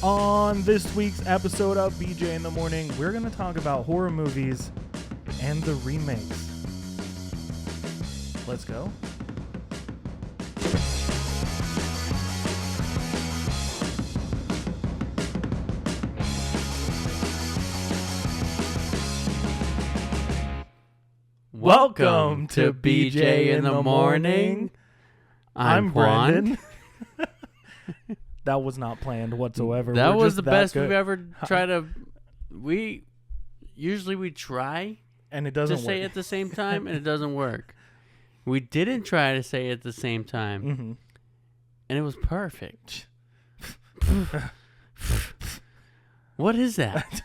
On this week's episode of BJ in the Morning, we're going to talk about horror movies and the remakes. Let's go. Welcome to BJ in the Morning. I'm Brandon. That was not planned whatsoever. That was the best we've ever tried to. We try and it doesn't to say work. at the same time, and it doesn't work. We didn't try to say it at the same time, and it was perfect. What is that?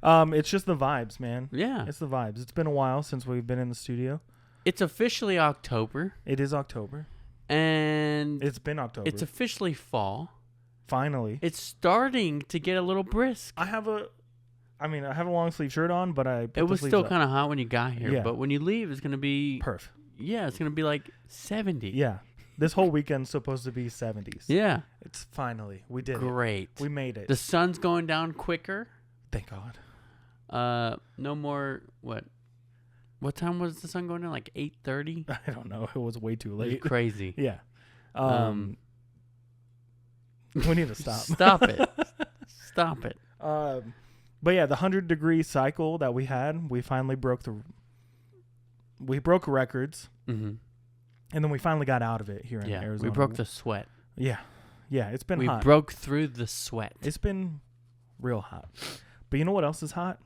It's just the vibes, man. Yeah, it's the vibes. It's been a while since we've been in the studio. It's officially October. It is October. And it's been October. It's officially fall. Finally. It's starting to get a little brisk. I have a long sleeve shirt on, but it was still kind of hot when you got here. Yeah. But when you leave, it's going to be... Perf. Yeah, it's going to be like 70. Yeah. This whole weekend's supposed to be 70s. Yeah. It's finally. We did Great. We made it. The sun's going down quicker. Thank God. No more... What time was the sun going down? Like 8:30? I don't know. It was way too late. It was crazy. Yeah. We need to stop. Stop it. Stop it. But yeah, the 100-degree cycle that we had, we finally broke records. Mm-hmm. And then we finally got out of it here in Arizona. We broke the sweat. Yeah. Yeah, it's been hot. We broke through the sweat. It's been real hot. But you know what else is hot?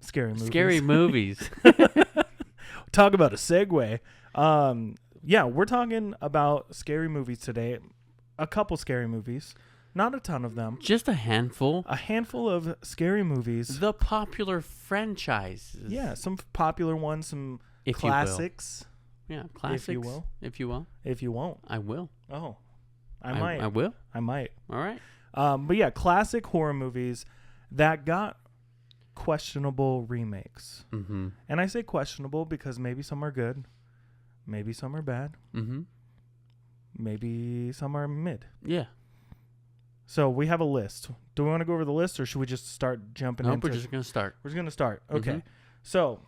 Scary movies. Scary movies. Talk about a segue. Yeah, we're talking about scary movies today. A couple scary movies. Not a ton of them. Just a handful. A handful of scary movies. The popular franchises. Yeah, some popular ones, some classics. Yeah, classics. If you will. If you will. If you won't. I will. Oh, I might. I will. I might. All right. But yeah, classic horror movies that got questionable remakes. Mm-hmm. And I say questionable because maybe some are good, maybe some are bad, maybe some are mid. Yeah. So we have a list. Do we want to go over the list, or should we just start jumping into it? We're just going to start. We're just going to start. Okay. So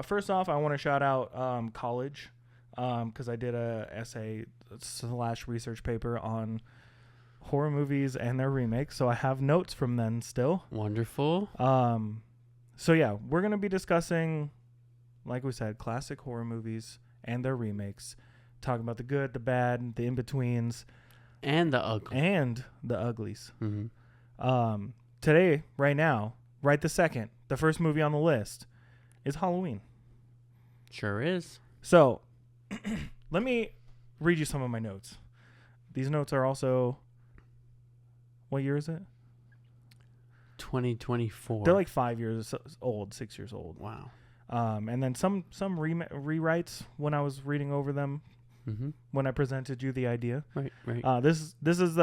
first off, I want to shout out college because I did a essay / research paper on horror movies and their remakes. So I have notes from then still. Wonderful. So yeah, we're going to be discussing, like we said, classic horror movies and their remakes. Talking about the good, the bad, the in-betweens. And the ugly. And the uglies. Mm-hmm. Today, right now, right this second, the first movie on the list is Halloween. Sure is. So, let me read you some of my notes. These notes are also... What year is it? 2024. They're like 5 years old, 6 years old. Wow. And then some rewrites when I was reading over them when I presented you the idea. Right. This is this is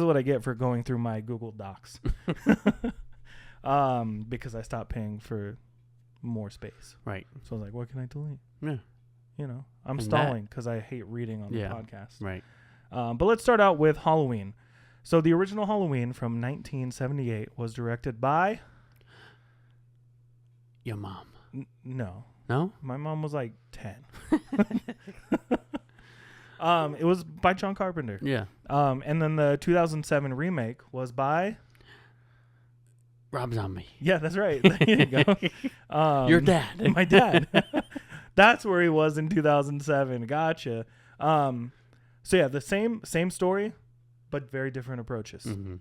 what I get for going through my Google Docs. Because I stopped paying for more space. Right. So I was like, what can I delete? Yeah. You know, I'm stalling because I hate reading on the podcast. Right. But let's start out with Halloween. So the original Halloween from 1978 was directed by... Your mom. No. No? My mom was like 10. It was by John Carpenter. Yeah. And then the 2007 remake was by... Rob Zombie. Yeah, that's right. There you go. Your dad. My dad. That's where he was in 2007. Gotcha. So yeah, the same story, but very different approaches. Mm-hmm.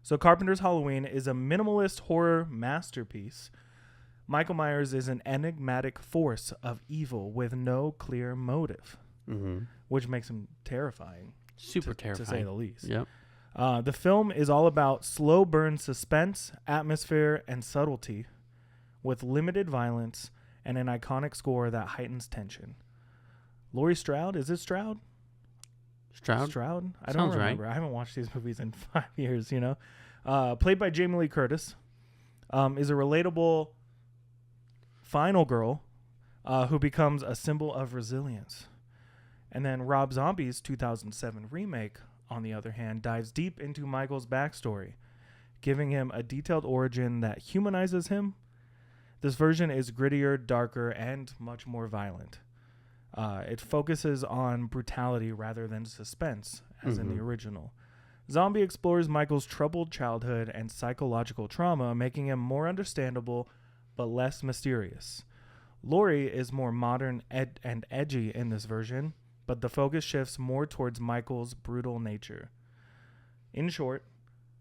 So Carpenter's Halloween is a minimalist horror masterpiece. Michael Myers is an enigmatic force of evil with no clear motive, which makes him terrifying. Super terrifying. To say the least. Yep. The film is all about slow burn suspense, atmosphere, and subtlety, with limited violence and an iconic score that heightens tension. Laurie Strode, is it Strode? Stroud? I don't Sounds remember. right. I haven't watched these movies in 5 years, you know. Played by Jamie Lee Curtis, is a relatable final girl who becomes a symbol of resilience. And then Rob Zombie's 2007 remake on the other hand, dives deep into Michael's backstory, giving him a detailed origin that humanizes him. This version is grittier, darker, and much more violent. It focuses on brutality rather than suspense, as in the original. Zombie explores Michael's troubled childhood and psychological trauma, making him more understandable but less mysterious. Laurie is more modern and edgy in this version, but the focus shifts more towards Michael's brutal nature. In short,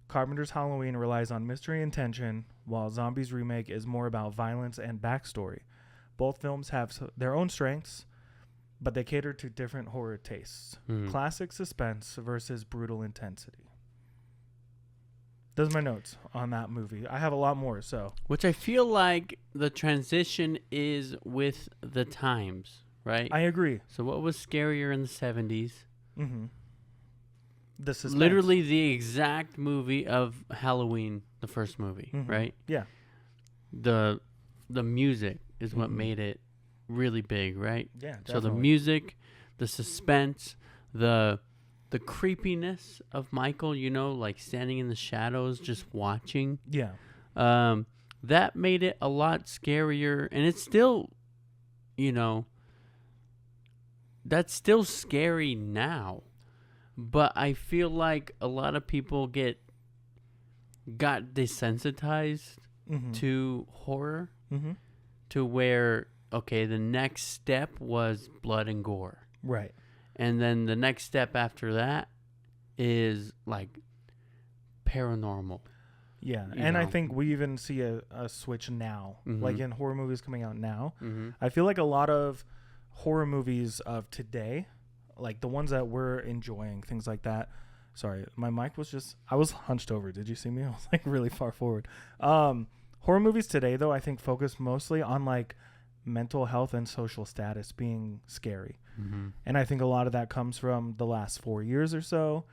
Carpenter's Halloween relies on mystery and tension, while Zombies Remake is more about violence and backstory. Both films have their own strengths, but they cater to different horror tastes. Classic suspense versus brutal intensity. Those are my notes on that movie. I have a lot more, so. Which I feel like the transition is with the times, right? I agree. So what was scarier in the 70s? Mm-hmm. The suspense. Literally the exact movie of Halloween, the first movie, right? Yeah. The music is what made it really big, right? Yeah, definitely. So the music, the suspense, the creepiness of Michael, you know, like standing in the shadows just watching. Yeah. That made it a lot scarier, and it's still, you know, that's still scary now. But I feel like a lot of people got desensitized to horror to where, okay, the next step was blood and gore. Right. And then the next step after that is like paranormal. Yeah. And I think we even see a switch now, like in horror movies coming out now. I feel like a lot of horror movies of today, like the ones that we're enjoying, things like that. Sorry, my mic was just, I was hunched over. Did you see me? I was like really far forward. Horror movies today, though, I think focus mostly on like mental health and social status being scary. And I think a lot of that comes from the last 4 years or so.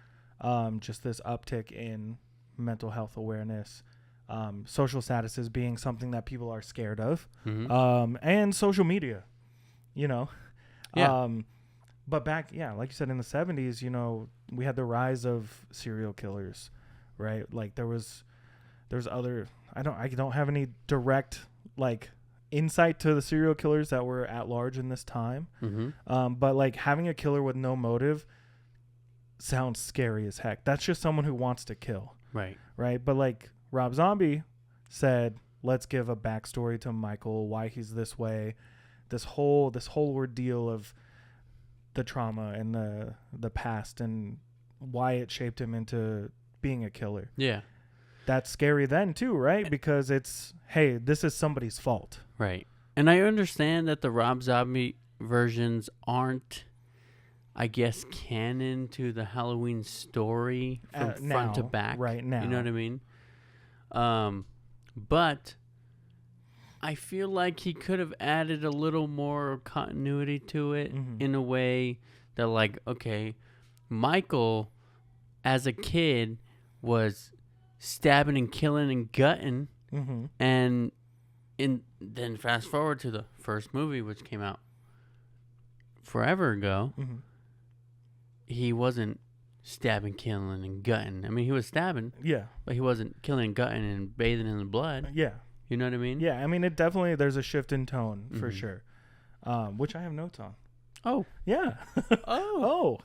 Just this uptick in mental health awareness, social statuses being something that people are scared of, and social media, you know. Yeah. But back, like you said, in the 70s, you know, we had the rise of serial killers, right? Like there's other, I don't have any direct like insight to the serial killers that were at large in this time. But like having a killer with no motive sounds scary as heck. That's just someone who wants to kill. Right. But like Rob Zombie said, let's give a backstory to Michael, why he's this way, this whole ordeal of the trauma and the past and why it shaped him into being a killer. Yeah. That's scary then too, right? Because it's, hey, this is somebody's fault. Right. And I understand that the Rob Zombie versions aren't, I guess, canon to the Halloween story from front to back. Right now. You know what I mean? But I feel like he could have added a little more continuity to it in a way that, like, okay, Michael, as a kid, was stabbing and killing and gutting, and then fast forward to the first movie, which came out forever ago, he wasn't stabbing, killing, and gutting. I mean, he was stabbing, but he wasn't killing and gutting and bathing in the blood. You know what I mean? Yeah, I mean, there's a shift in tone for sure, which I have notes on. Oh. Yeah. Oh.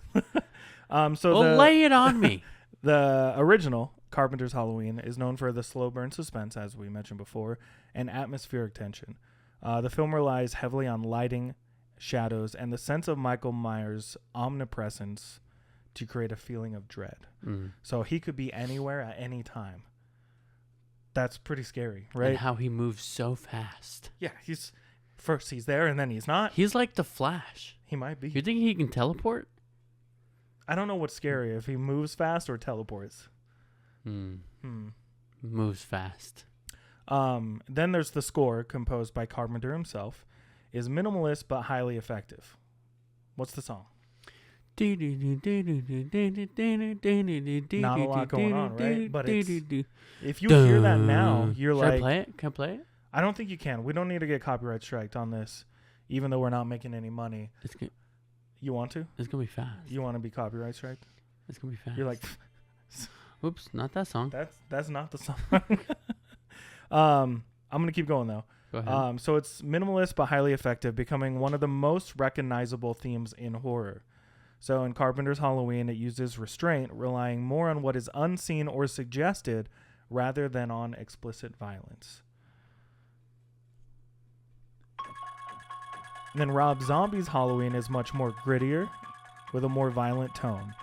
So lay it on me. The original Carpenter's Halloween is known for the slow burn suspense, as we mentioned before, and atmospheric tension. The film relies heavily on lighting, shadows, and the sense of Michael Myers' omnipresence to create a feeling of dread. So he could be anywhere at any time. That's pretty scary, right? And how he moves so fast. Yeah, he's there and then he's not. He's like the Flash. He might be. You think he can teleport? I don't know what's scary, if he moves fast or teleports. Moves fast. Then there's the score, composed by Carpenter himself, is minimalist but highly effective. What's the song? Not a lot going on, right? But if you hear that now, you're like... Should I play it? Can I play it? I don't think you can. We don't need to get copyright striked on this, even though we're not making any money. You want to? It's going to be fast. You want to be copyright striked? It's gonna be fast. You're like, oops, not that song. that's not the song. I'm gonna keep going though. Go ahead. So it's minimalist but highly effective, becoming one of the most recognizable themes in horror. So in Carpenter's Halloween, it uses restraint, relying more on what is unseen or suggested rather than on explicit violence. And then Rob Zombie's Halloween is much more grittier, with a more violent tone.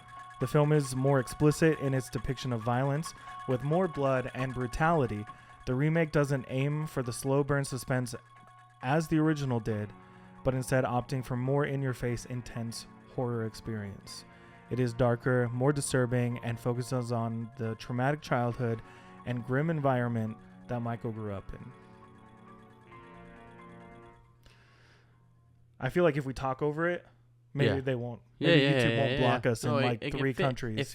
The film is more explicit in its depiction of violence, with more blood and brutality. The remake doesn't aim for the slow burn suspense as the original did, but instead opting for more in-your-face, intense horror experience. It is darker, more disturbing, and focuses on the traumatic childhood and grim environment that Michael grew up in. I feel like if we talk over it, maybe they won't. Maybe YouTube won't block us in three countries.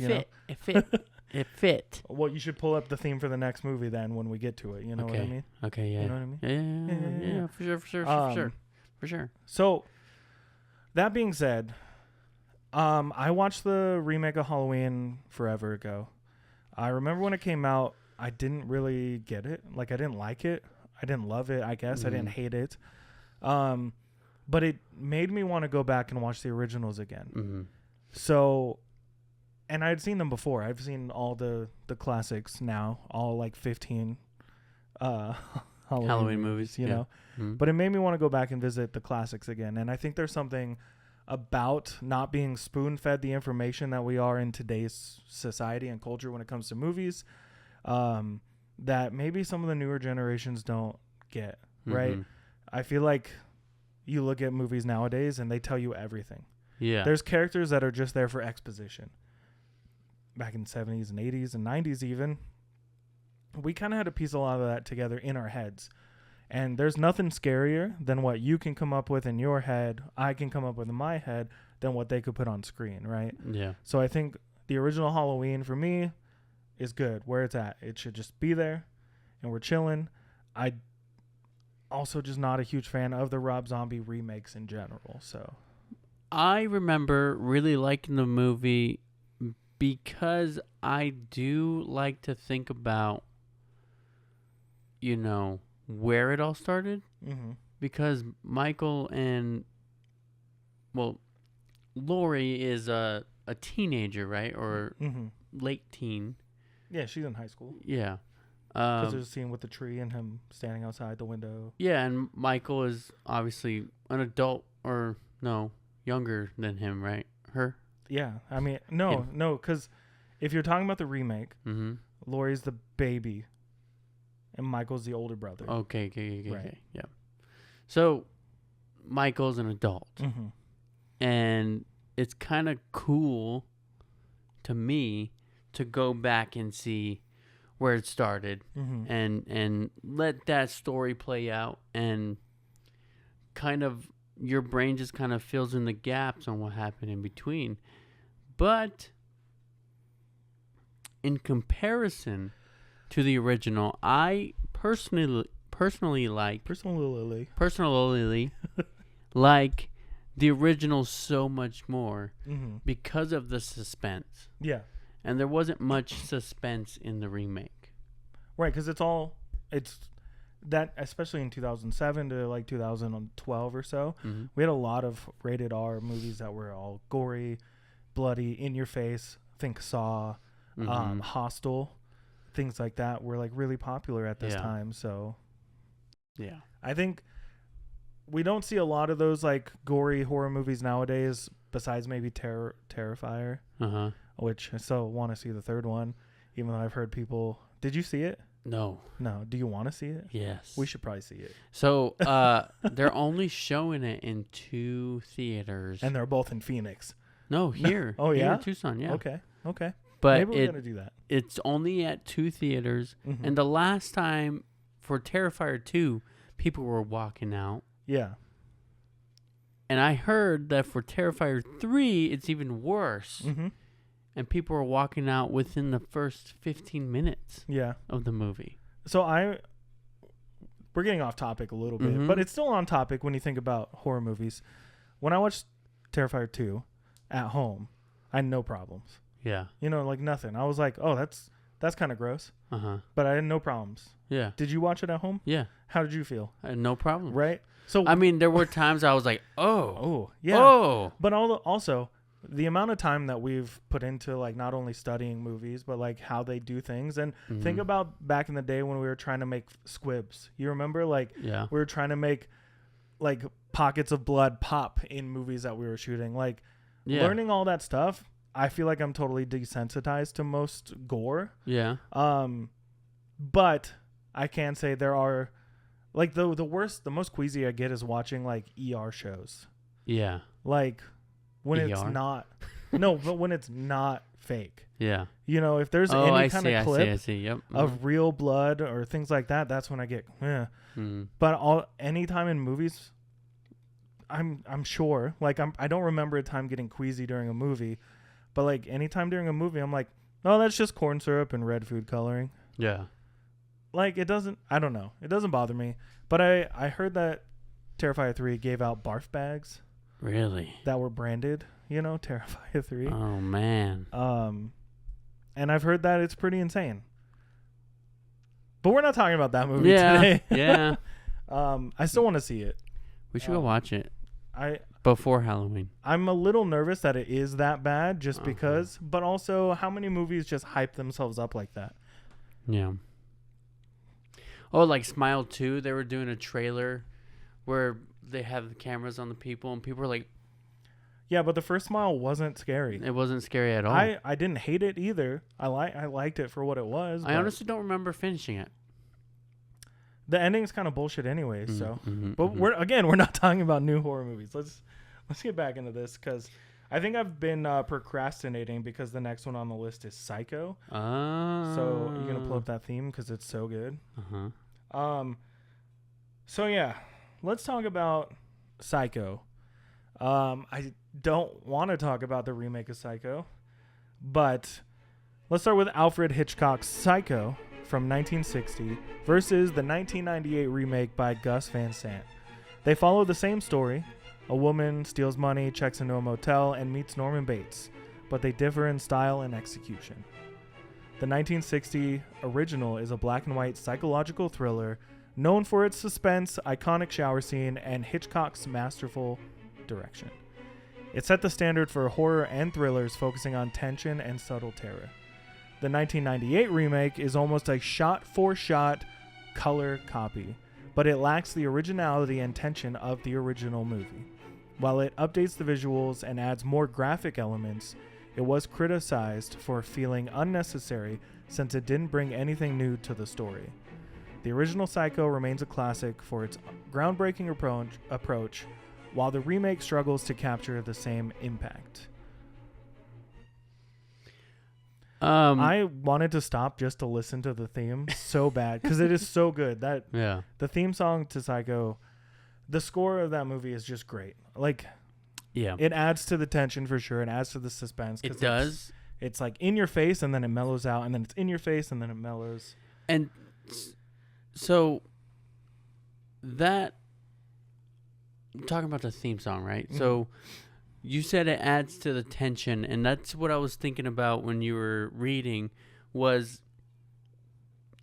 It fit. Well, you should pull up the theme for the next movie then when we get to it. You know what I mean? Okay, yeah. You know what I mean? Yeah, for sure. So, that being said, I watched the remake of Halloween forever ago. I remember when it came out, I didn't really get it. Like, I didn't like it. I didn't love it, I guess. I didn't hate it. But it made me want to go back and watch the originals again. Mm-hmm. So, and I'd seen them before. I've seen all the classics now, all like 15 Halloween movies, you know. Mm-hmm. But it made me want to go back and visit the classics again. And I think there's something about not being spoon-fed the information that we are in today's society and culture when it comes to movies, that maybe some of the newer generations don't get, right? Mm-hmm. I feel like you look at movies nowadays and they tell you everything. Yeah. There's characters that are just there for exposition. Back in the 70s and 80s and 90s even, we kind of had to piece a lot of that together in our heads. And there's nothing scarier than what you can come up with in your head, I can come up with in my head, than what they could put on screen, right? Yeah. So I think the original Halloween, for me, is good where it's at. It should just be there, and we're chilling. I also just not a huge fan of the Rob Zombie remakes in general. So I remember really liking the movie because I do like to think about, where it all started. Mm-hmm. Because Michael and, Laurie is a teenager, right? Or late teen. Yeah, she's in high school. Yeah. Because there's a scene with the tree and him standing outside the window. Yeah, and Michael is obviously an adult, or no, younger than him, right? Her? Yeah, I mean, no, because if you're talking about the remake, Laurie's the baby, and Michael's the older brother. Okay, yeah. So, Michael's an adult, and it's kind of cool to me to go back and see where it started, and let that story play out, and kind of your brain just kind of fills in the gaps on what happened in between. But in comparison to the original, I personally like like the original so much more because of the suspense. Yeah. And there wasn't much suspense in the remake. Right, because it's that, especially in 2007 to like 2012 or so, we had a lot of rated R movies that were all gory, bloody, in your face. Think Saw, Hostel, things like that were like really popular at this time. So, yeah, I think we don't see a lot of those like gory horror movies nowadays, besides maybe Terrifier, which I still want to see the third one, even though I've heard people. Did you see it? No. Do you want to see it? Yes. We should probably see it. So they're only showing it in 2 theaters, and they're both in Phoenix. No, here. Oh, yeah? Here in Tucson, yeah. Okay. But maybe we're going to do that. It's only at 2 theaters. And the last time for Terrifier 2, people were walking out. Yeah. And I heard that for Terrifier 3, it's even worse. And people were walking out within the first 15 minutes of the movie. So we're getting off topic a little bit, but it's still on topic when you think about horror movies. When I watched Terrifier 2 at home, I had no problems. Yeah. You know, like nothing. I was like, oh, that's kind of gross. But I had no problems. Yeah. Did you watch it at home? Yeah. How did you feel? I had no problem. Right. So I mean, there were times I was like, oh, yeah. Oh. But also the amount of time that we've put into like not only studying movies but like how they do things, and think about back in the day when we were trying to make squibs. You remember, like, we were trying to make like pockets of blood pop in movies that we were shooting. Like, learning all that stuff, I feel like I'm totally desensitized to most gore. Yeah. But I can say there are, like, the most queasy I get is watching like ER shows. Yeah. Like when ER? it's not, no, but when it's not fake. Yeah. You know, if there's any kind of clip I see. Yep. of real blood or things like that, that's when I get, But anytime in movies, I'm sure, like, I don't remember a time getting queasy during a movie, but like anytime during a movie, I'm like, oh, that's just corn syrup and red food coloring. Yeah. Like, it doesn't, I don't know. It doesn't bother me. But I heard that Terrifier 3 gave out barf bags. Really? That were branded, you know, Terrifier 3. Oh, man. And I've heard that it's pretty insane. But we're not talking about that movie today. Yeah. I still want to see it. We should go watch it. I before Halloween. I'm a little nervous that it is that bad just because, but also how many movies just hype themselves up like that? Yeah. Oh, like Smile 2, they were doing a trailer where they have the cameras on the people and people were like... Yeah, but the first Smile wasn't scary. It wasn't scary at all. I didn't hate it either. I liked it for what it was. I honestly don't remember finishing it. The ending's kind of bullshit anyways, but we're not talking about new horror movies. Let's get back into this because I think I've been procrastinating because the next one on the list is Psycho. So you're gonna pull up that theme because it's so good. So yeah, let's talk about Psycho. I don't want to talk about the remake of Psycho, but let's start with Alfred Hitchcock's Psycho from 1960 versus the 1998 remake by Gus Van Sant. They follow the same story. A woman steals money, checks into a motel, and meets Norman Bates, but they differ in style and execution. The 1960 original is a black and white psychological thriller known for its suspense, iconic shower scene, and Hitchcock's masterful direction. It set the standard for horror and thrillers focusing on tension and subtle terror. The 1998 remake is almost a shot-for-shot color copy, but it lacks the originality and tension of the original movie. While it updates the visuals and adds more graphic elements, it was criticized for feeling unnecessary since it didn't bring anything new to the story. The original Psycho remains a classic for its groundbreaking approach, while the remake struggles to capture the same impact. I wanted to stop just to listen to the theme so bad because it is so good. The theme song to Psycho, the score of that movie is just great. Like, it adds to the tension for sure. It adds to the suspense. It does. It's like in your face and then it mellows out, and then it's in your face and then it mellows. And so that, I'm talking about the theme song, right? Mm-hmm. So you said it adds to the tension, and that's what I was thinking about when you were reading, was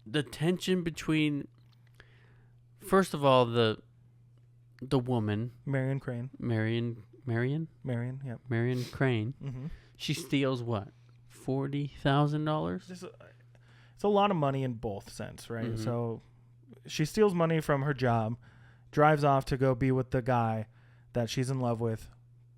the tension between, first of all, the woman, Marion Crane. Marion, yep. Marion Crane. Mm-hmm. She steals what? $40,000? It's a lot of money in both sense, right? Mm-hmm. So she steals money from her job, drives off to go be with the guy that she's in love with,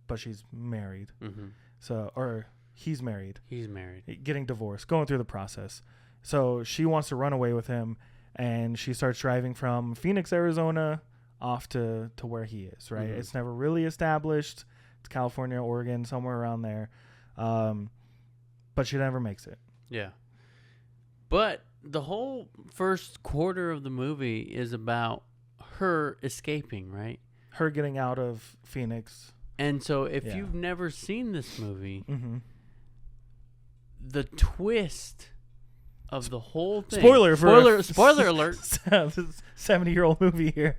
but she's married. Mm-hmm. So, or he's married. He's married. Getting divorced, going through the process. So she wants to run away with him, and she starts driving from Phoenix, Arizona, off to where he is, right? Mm-hmm. It's never really established. It's California, Oregon, somewhere around there. But she never makes it. Yeah. But the whole first quarter of the movie is about her escaping, right? Her getting out of Phoenix. And so if you've never seen this movie, mm-hmm. the twist of the whole thing. Spoiler alert. 70-year-old movie here.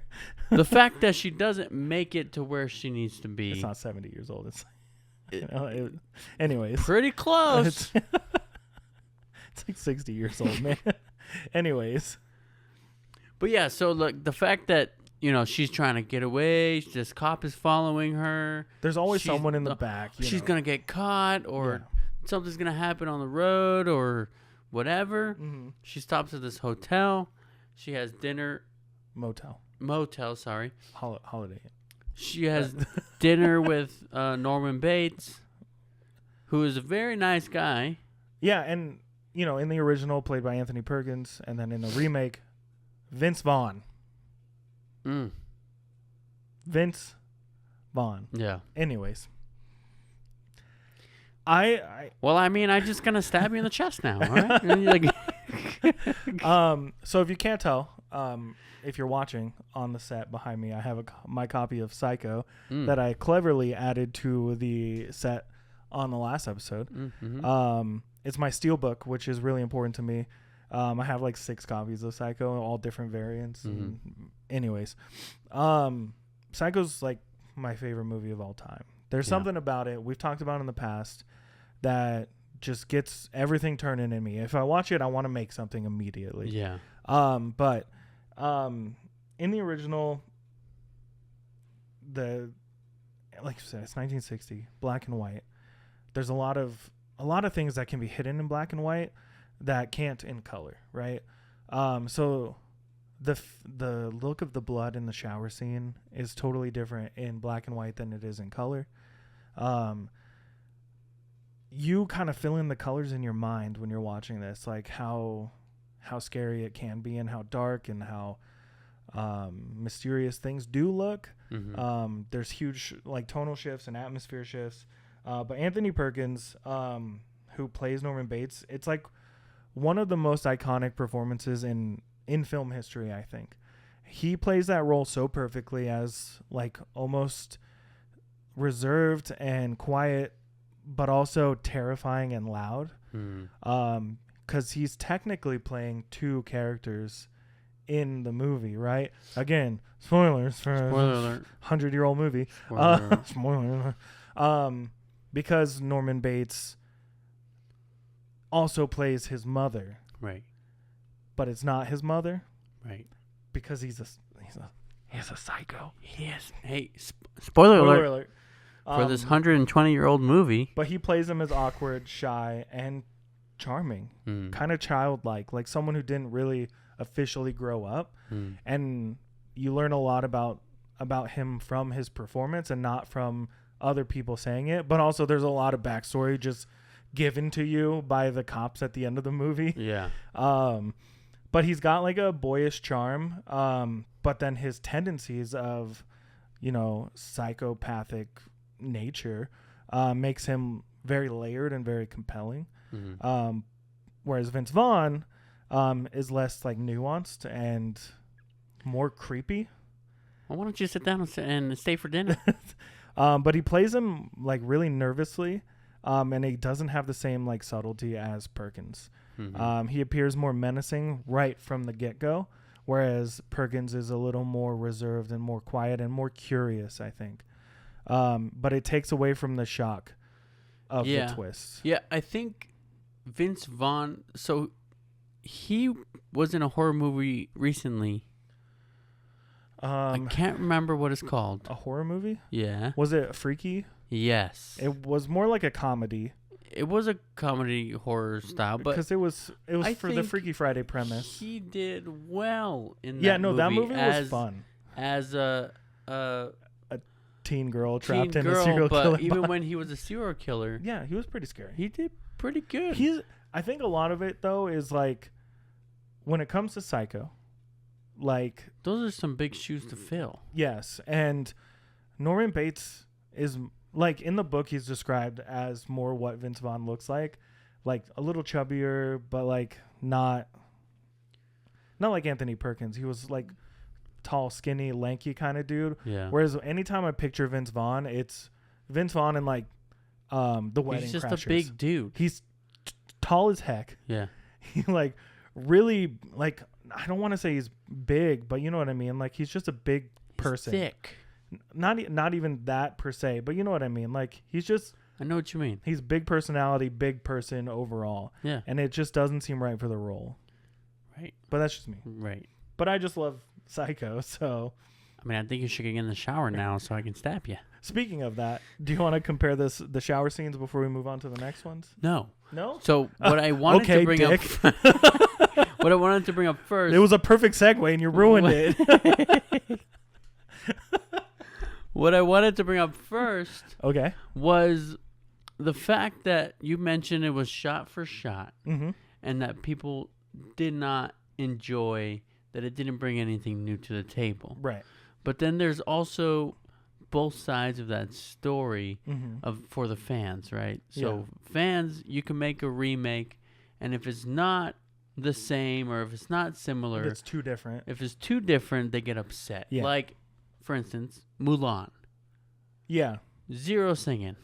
The fact that she doesn't make it to where she needs to be. It's not 70 years old. It's Anyways, pretty close. It's like 60 years old, man. Anyways. But yeah, so look, the fact that, she's trying to get away, this cop is following her. There's always someone in the back. She's going to get caught, or something's going to happen on the road, or whatever. Mm-hmm. She stops at this hotel. She has dinner. Motel, sorry. Holiday. She has dinner with Norman Bates, who is a very nice guy. Yeah, and, in the original, played by Anthony Perkins, and then in the remake, Vince Vaughn. Vince Vaughn. Yeah. Anyways. I'm just going to stab you in the chest now, all right? So if you can't tell, if you're watching on the set behind me, I have my copy of Psycho that I cleverly added to the set on the last episode. Mm-hmm. It's my steelbook, which is really important to me. I have like 6 copies of Psycho, all different variants. Mm-hmm. Anyways, Psycho's like my favorite movie of all time. There's something about it we've talked about in the past that just gets everything turning in me. If I watch it, I want to make something immediately. Yeah. But in the original, like you said, it's 1960, black and white. There's a lot of things that can be hidden in black and white that can't in color, right? So the look of the blood in the shower scene is totally different in black and white than it is in color. You kind of fill in the colors in your mind when you're watching this, like how scary it can be and how dark and how mysterious things do look. Mm-hmm. There's huge like tonal shifts and atmosphere shifts. But Anthony Perkins, who plays Norman Bates, it's like one of the most iconic performances in film history, I think. He plays that role so perfectly as like almost reserved and quiet, but also terrifying and loud. Because he's technically playing 2 characters in the movie, right? Again, spoilers for a 100-year-old movie. Spoiler. Because Norman Bates also plays his mother, right? But it's not his mother, right? Because he's a psycho. He is. Hey, spoiler alert. For this 120-year-old movie. But he plays him as awkward, shy, and charming, kind of childlike, like someone who didn't really officially grow up. And you learn a lot about him from his performance and not from other people saying it. But also there's a lot of backstory just given to you by the cops at the end of the movie. Yeah. But he's got like a boyish charm. But then his tendencies of, psychopathic nature makes him very layered and very compelling. Whereas Vince Vaughn is less like nuanced and more creepy. Well, why don't you sit down and stay for dinner? But he plays him like really nervously, and he doesn't have the same like subtlety as Perkins. He appears more menacing right from the get-go, whereas Perkins is a little more reserved and more quiet and more curious, I think. But it takes away from the shock of the twists. Yeah, I think Vince Vaughn, so he was in a horror movie recently. I can't remember what it's called. A horror movie? Yeah. Was it Freaky? Yes. It was more like a comedy. It was a comedy horror style, but because it was for the Freaky Friday premise. He did well in that movie. Yeah, no, that movie was fun. As a teen girl trapped in a serial killer. But even when he was a serial killer, yeah, he was pretty scary. He did pretty good. I think a lot of it though is like when it comes to Psycho, like those are some big shoes to fill. Yes, and Norman Bates is like in the book he's described as more what Vince Vaughn looks like a little chubbier, but like not like Anthony Perkins. He was like tall, skinny, lanky kind of dude. Yeah. Whereas anytime I picture Vince Vaughn, it's Vince Vaughn and like the Wedding Crashers. He's just a big dude. He's tall as heck. Yeah. He like really like I don't want to say he's big, but you know what I mean. Like he's just a big person. Thick. Not even that per se, but you know what I mean. Like he's just I know what you mean. He's big personality, big person overall. Yeah. And it just doesn't seem right for the role. Right. But that's just me. Right. But I just love Psycho, so. I mean, I think you should get in the shower now so I can stab you. Speaking of that, do you want to compare the shower scenes before we move on to the next ones? No. No? So what I wanted to bring up what I wanted to bring up first. It was a perfect segue and you ruined it. What I wanted to bring up first was the fact that you mentioned it was shot for shot and that people did not enjoy that it didn't bring anything new to the table. Right. But then there's also both sides of that story for the fans, right? So fans, you can make a remake, and if it's not the same or if it's not similar, if it's too different. If it's too different, they get upset. Yeah. Like, for instance, Mulan. Yeah. Zero singing.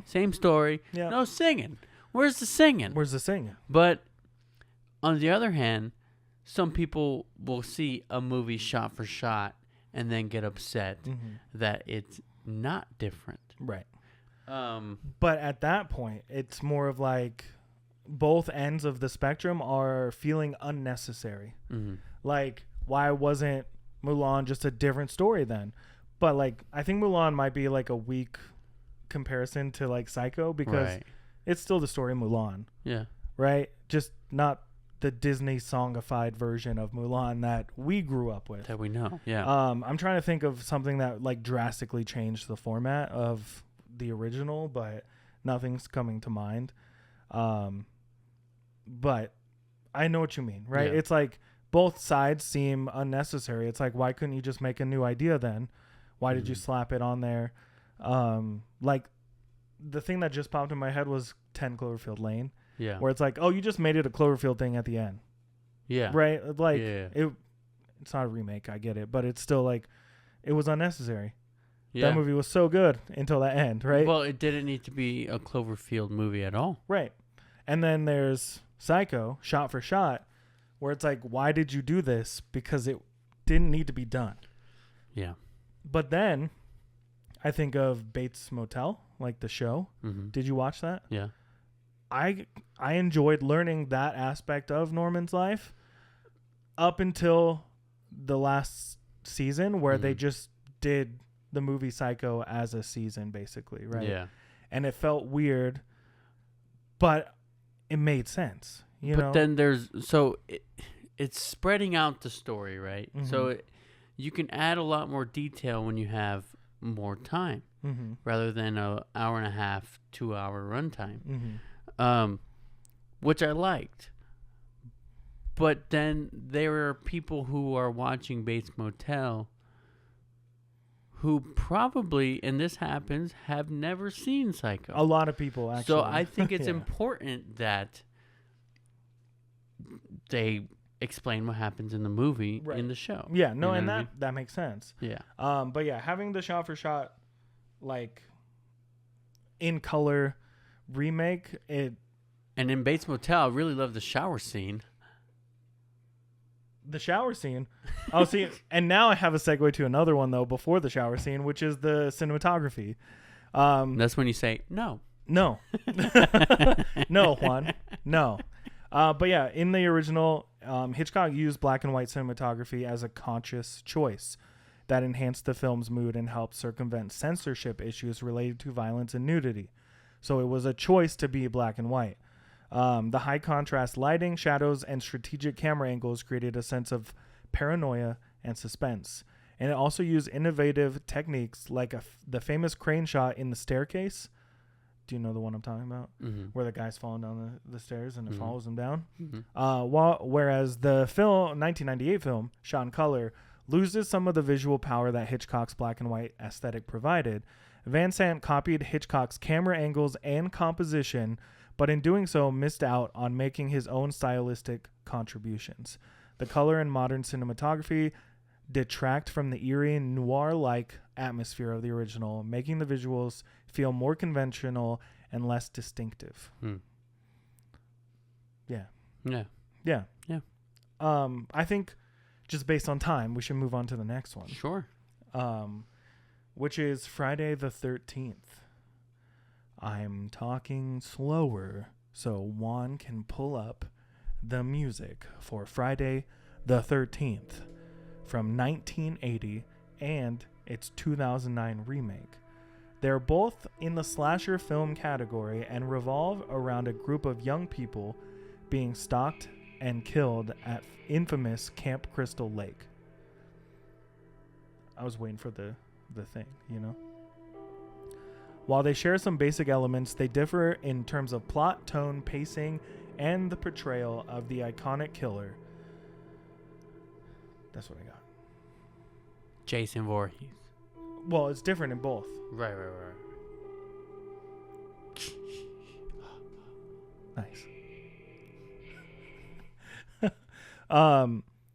Same story. Yeah. No singing. Where's the singing? Where's the singing? But on the other hand, some people will see a movie shot for shot and then get upset that it's not different. Right. But at that point, it's more of like both ends of the spectrum are feeling unnecessary. Like, why wasn't Mulan just a different story then? But like, I think Mulan might be like a weak comparison to like Psycho because it's still the story of Mulan. Yeah. Right? Just not the Disney songified version of Mulan that we grew up with. That we know. Yeah. I'm trying to think of something that like drastically changed the format of the original, but nothing's coming to mind. But I know what you mean, right? Yeah. It's like both sides seem unnecessary. It's like, why couldn't you just make a new idea then? Why did you slap it on there? Like the thing that just popped in my head was 10 Cloverfield Lane. Yeah. Where it's like, oh, you just made it a Cloverfield thing at the end. Yeah. Right? Like, it's not a remake, I get it, but it's still like, it was unnecessary. Yeah. That movie was so good until that end, right? Well, it didn't need to be a Cloverfield movie at all. Right. And then there's Psycho, shot for shot, where it's like, why did you do this? Because it didn't need to be done. Yeah. But then I think of Bates Motel, like the show. Did you watch that? Yeah. I enjoyed learning that aspect of Norman's life up until the last season where they just did the movie Psycho as a season, basically, right? Yeah. And it felt weird, but it made sense, you know? But then there's... So it's spreading out the story, right? So you can add a lot more detail when you have more time rather than an hour and a half, 2 hour runtime. Which I liked. But then there are people who are watching Bates Motel who probably, and this happens, have never seen Psycho. A lot of people, actually. So I think it's important that they explain what happens in the movie in the show. Yeah, no, and that makes sense. Yeah. But yeah, having the shot for shot, like, in color remake, it... And in Bates Motel, I really love the shower scene. The shower scene. Oh, see, and now I have a segue to another one, though, before the shower scene, which is the cinematography. That's when you say, no. No. No, Juan. No. But yeah, in the original, Hitchcock used black and white cinematography as a conscious choice that enhanced the film's mood and helped circumvent censorship issues related to violence and nudity. So it was a choice to be black and white. The high contrast lighting, shadows, and strategic camera angles created a sense of paranoia and suspense. And it also used innovative techniques like the famous crane shot in The Staircase. Do you know the one I'm talking about? Where the guy's falling down the stairs and it follows him down? Whereas the 1998 film, shot in color, loses some of the visual power that Hitchcock's black and white aesthetic provided. Van Sant copied Hitchcock's camera angles and composition, but in doing so missed out on making his own stylistic contributions. The color and modern cinematography detract from the eerie noir-like atmosphere of the original, making the visuals feel more conventional and less distinctive. Yeah. I think just based on time, we should move on to the next one. Sure. Which is Friday the 13th. I'm talking slower so Juan can pull up the music for Friday the 13th from 1980 and its 2009 remake. They're both in the slasher film category and revolve around a group of young people being stalked and killed at infamous Camp Crystal Lake. I was waiting for the thing, you know? While they share some basic elements, they differ in terms of plot, tone, pacing, and the portrayal of the iconic killer. That's what I got. Jason Voorhees. Well, it's different in both. Right. Nice.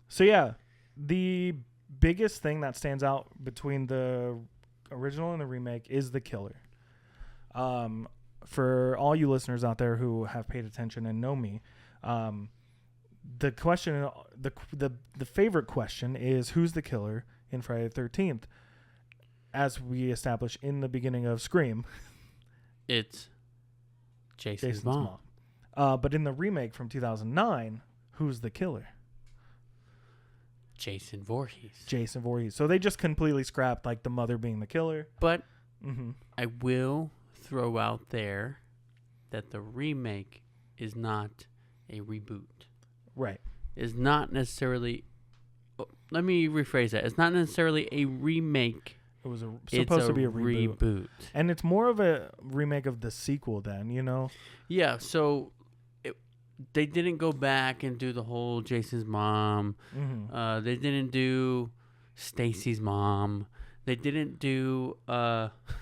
So yeah, the biggest thing that stands out between the original and the remake is the killer. For all you listeners out there who have paid attention and know me, the question, the favorite question is, who's the killer in Friday the 13th? As we established in the beginning of Scream, it's Jason's mom. But in the remake from 2009, who's the killer? Jason Voorhees. Jason Voorhees. So they just completely scrapped like the mother being the killer. But I will throw out there that the remake is not a reboot. Right. Is not necessarily. Let me rephrase that. It's not necessarily a remake. It was supposed to be a reboot. And it's more of a remake of the sequel then, you know? Yeah, so they didn't go back and do the whole Jason's mom. Mm-hmm. They didn't do Stacy's mom. They didn't do...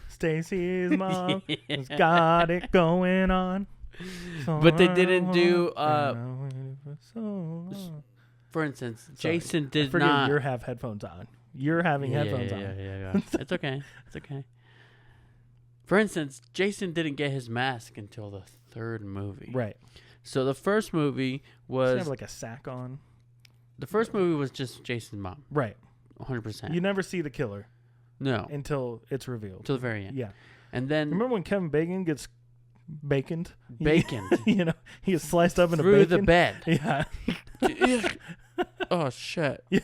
Stacy's mom has got it going on. So but they didn't do... for instance, Jason did not... You have headphones on. You're having headphones on. Yeah. It's okay. For instance, Jason didn't get his mask until the third movie. Right. So the first movie was... Does he have like a sack on? The first movie was just Jason's mom. Right. 100%. You never see the killer. No. Until it's revealed. Till the very end. Yeah. And then... Remember when Kevin Bacon gets baconed? Baconed. You know, he gets sliced up into bacon. Through the bed. Yeah. Oh, shit. Yeah.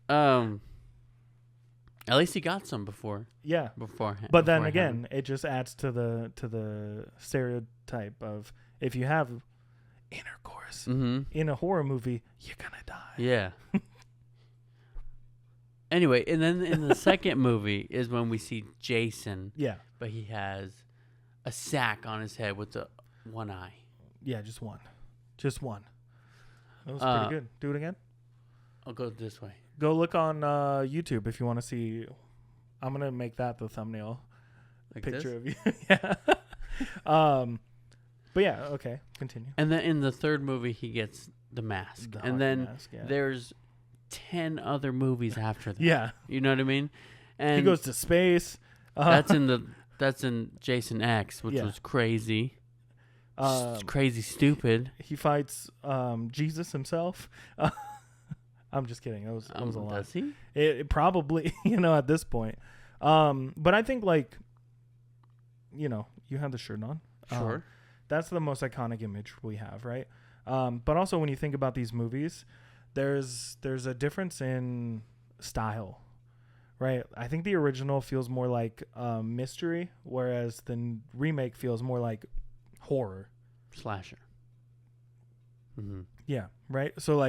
At least he got some before. Yeah. Beforehand. But then again, it just adds to the stereotype of if you have intercourse in a horror movie, you're gonna die. Yeah. Anyway, and then in the second movie is when we see Jason. Yeah. But he has a sack on his head with the one eye. Yeah, just one. That was pretty good. Do it again. I'll go this way. Go look on YouTube if you want to see. I'm gonna make that the thumbnail like picture this? of you. Yeah. But yeah, okay. Continue. And then in the third movie, he gets the mask, and then mask, yeah. There's 10 other movies after that. Yeah. You know what I mean? And he goes to space. That's in Jason X, which was crazy. Crazy stupid. He fights Jesus himself. I'm just kidding. It was a lot. Does he? It probably, at this point. But I think you have the shirt on. Sure. That's the most iconic image we have, right? But also when you think about these movies, there's a difference in style, right? I think the original feels more like mystery, whereas the remake feels more like horror. Slasher. Mm-hmm. Yeah, right? So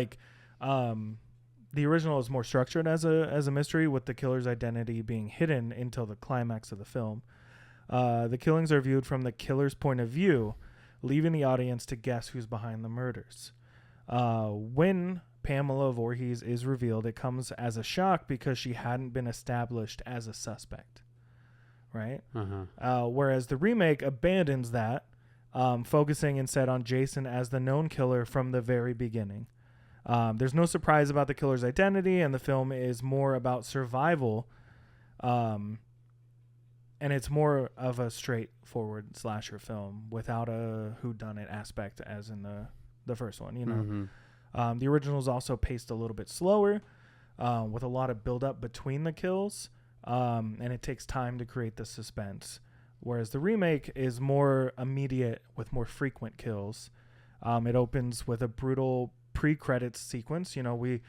the original is more structured as a mystery, with the killer's identity being hidden until the climax of the film. The killings are viewed from the killer's point of view, leaving the audience to guess who's behind the murders. When Pamela Voorhees is revealed, it comes as a shock because she hadn't been established as a suspect, right? Whereas the remake abandons that, focusing instead on Jason as the known killer from the very beginning. There's no surprise about the killer's identity, and the film is more about survival, and it's more of a straightforward slasher film without a whodunit aspect as in the first one, The original is also paced a little bit slower, with a lot of build-up between the kills, and it takes time to create the suspense. whereas the remake is more immediate with more frequent kills. It opens with a brutal pre-credits sequence. You know, we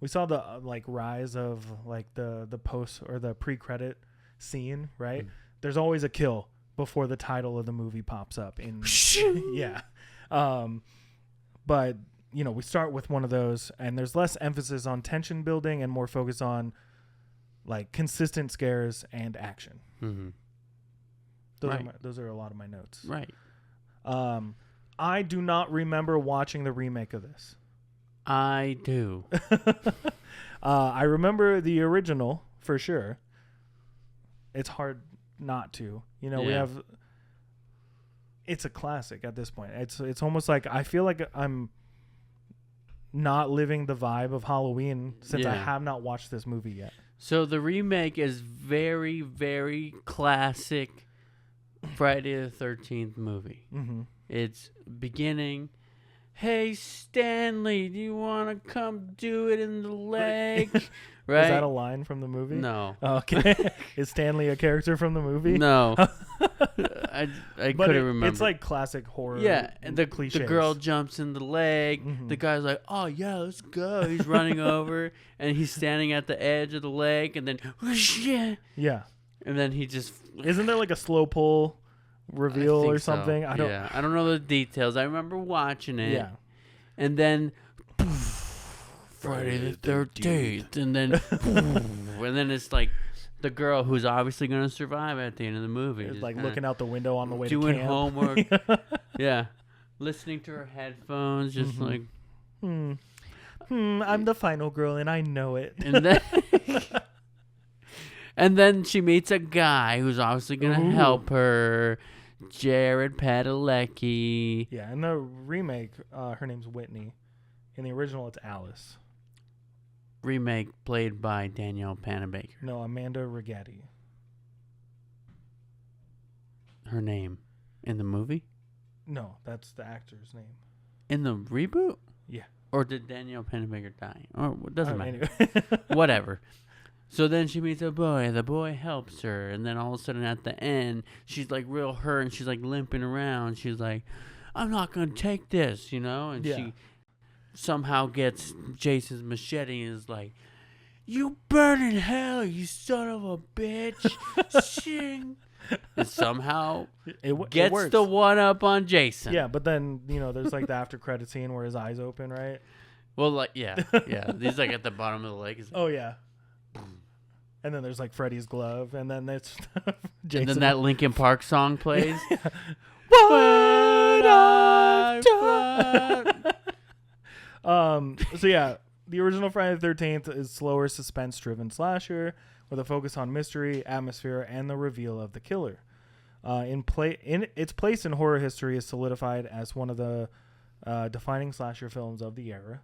saw the rise of like the post or the pre-credit scene, right? There's always a kill before the title of the movie pops up in yeah. But you know, we start with one of those, and there's less emphasis on tension building and more focus on like consistent scares and action. Those are a lot of my notes. Right. I do not remember watching the remake of this. I do. I remember the original for sure. It's hard not to. You know, it's a classic at this point. It's almost like I feel like I'm not living the vibe of Halloween since I have not watched this movie yet. So the remake is very, very classic Friday the 13th movie. It's beginning, hey, Stanley, do you want to come do it in the leg? Right? Is that a line from the movie? No. Okay. Is Stanley a character from the movie? No. I couldn't remember. It's like classic horror. Yeah, and the girl jumps in the leg. The guy's like, oh, yeah, let's go. He's running over, and he's standing at the edge of the leg, and then, whoosh, yeah. And then he just... Isn't there like a slow pull reveal or something? So. I don't know the details. I remember watching it. Yeah. And then Friday the 13th, and then and then it's like the girl who's obviously going to survive at the end of the movie. It's like looking out the window on the way to camp. Doing homework. Yeah. Listening to her headphones, just like I'm the final girl and I know it. And then and then she meets a guy who's obviously going to help her, Jared Padalecki. Yeah, in the remake, her name's Whitney. In the original, it's Alice. Remake played by Danielle Panabaker. No, Amanda Rigatti. Her name in the movie? No, that's the actor's name. In the reboot? Yeah. Or did Danielle Panabaker die? Or it doesn't matter. Anyway. Whatever. So then she meets a boy. The boy helps her. And then all of a sudden at the end, she's like real hurt and she's like limping around. She's like, I'm not going to take this, you know? And she somehow gets Jason's machete and is like, you burn in hell, you son of a bitch. Shing. And somehow gets the one up on Jason. Yeah, but then, you know, there's like the after credit scene where his eyes open, right? Well, like, yeah. He's like at the bottom of the lake. Oh, yeah. And then there's like Freddy's glove, and then there's Jason. And then that Linkin Park song plays. What I've done. So yeah, the original Friday the 13th is slower, suspense-driven slasher with a focus on mystery, atmosphere, and the reveal of the killer. In its place in horror history is solidified as one of the defining slasher films of the era.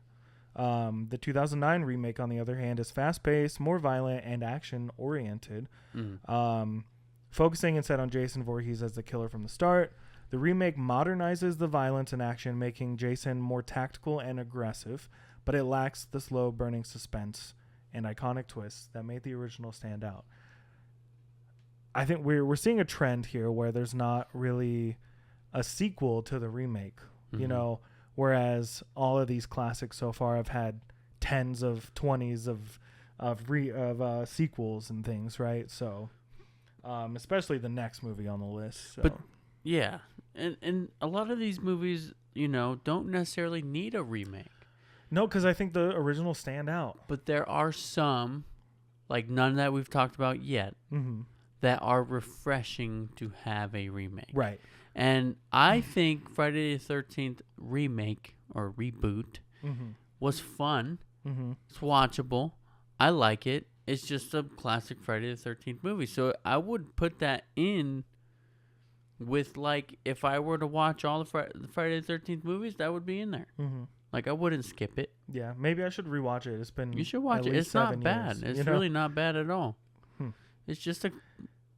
The 2009 remake, on the other hand, is fast-paced, more violent, and action-oriented, focusing instead on Jason Voorhees as the killer from the start. The remake modernizes the violence and action, making Jason more tactical and aggressive, but it lacks the slow-burning suspense and iconic twists that made the original stand out. I think we're seeing a trend here where there's not really a sequel to the remake, you know, whereas all of these classics so far have had tens of 20s of sequels and things, right? So, especially the next movie on the list. So. But yeah, and a lot of these movies, you know, don't necessarily need a remake. No, because I think the originals stand out. But there are some, like none that we've talked about yet, that are refreshing to have a remake. Right. And I think Friday the 13th remake or reboot was fun. It's watchable. I like it. It's just a classic Friday the 13th movie. So I would put that in with, like, if I were to watch all the Friday the 13th movies, that would be in there. Like, I wouldn't skip it. Yeah, maybe I should rewatch it. It's been You should watch it. It's not bad. It's really not bad at all. It's just a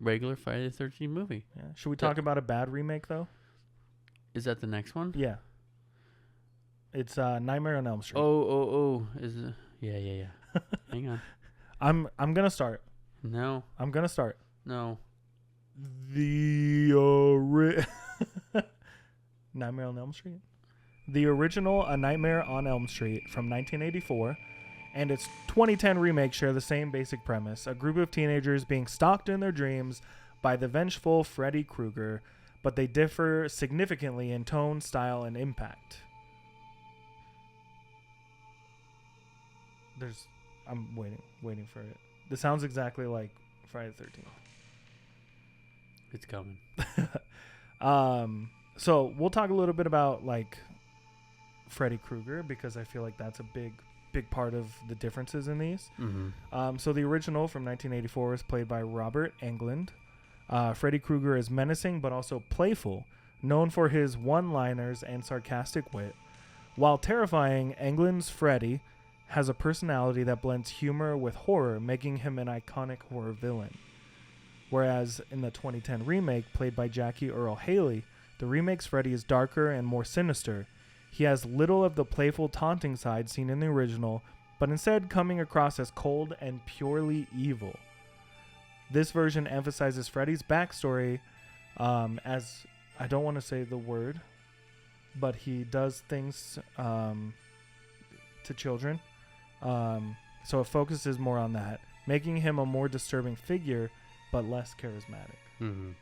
regular Friday the 13th movie. Yeah. Should we talk about a bad remake, though? Is that the next one? Yeah. It's Nightmare on Elm Street. Oh. Is it? Yeah. Hang on. I'm going to start. No. I'm going to start. No. Nightmare on Elm Street? The original A Nightmare on Elm Street from 1984 and its 2010 remake share the same basic premise. A group of teenagers being stalked in their dreams by the vengeful Freddy Krueger, but they differ significantly in tone, style, and impact. I'm waiting for it. This sounds exactly like Friday the 13th. It's coming. So we'll talk a little bit about like Freddy Krueger because I feel like that's a big part of the differences in these. Mm-hmm. So the original from 1984 was played by Robert Englund. Freddy Krueger is menacing but also playful, known for his one-liners and sarcastic wit. While terrifying, Englund's Freddy has a personality that blends humor with horror, making him an iconic horror villain. Whereas in the 2010 remake, played by Jackie Earle Haley, the remake's Freddy is darker and more sinister. He has little of the playful, taunting side seen in the original, but instead coming across as cold and purely evil. This version emphasizes Freddy's backstory as, I don't want to say the word, but he does things to children. So it focuses more on that, making him a more disturbing figure, but less charismatic. Mm-hmm.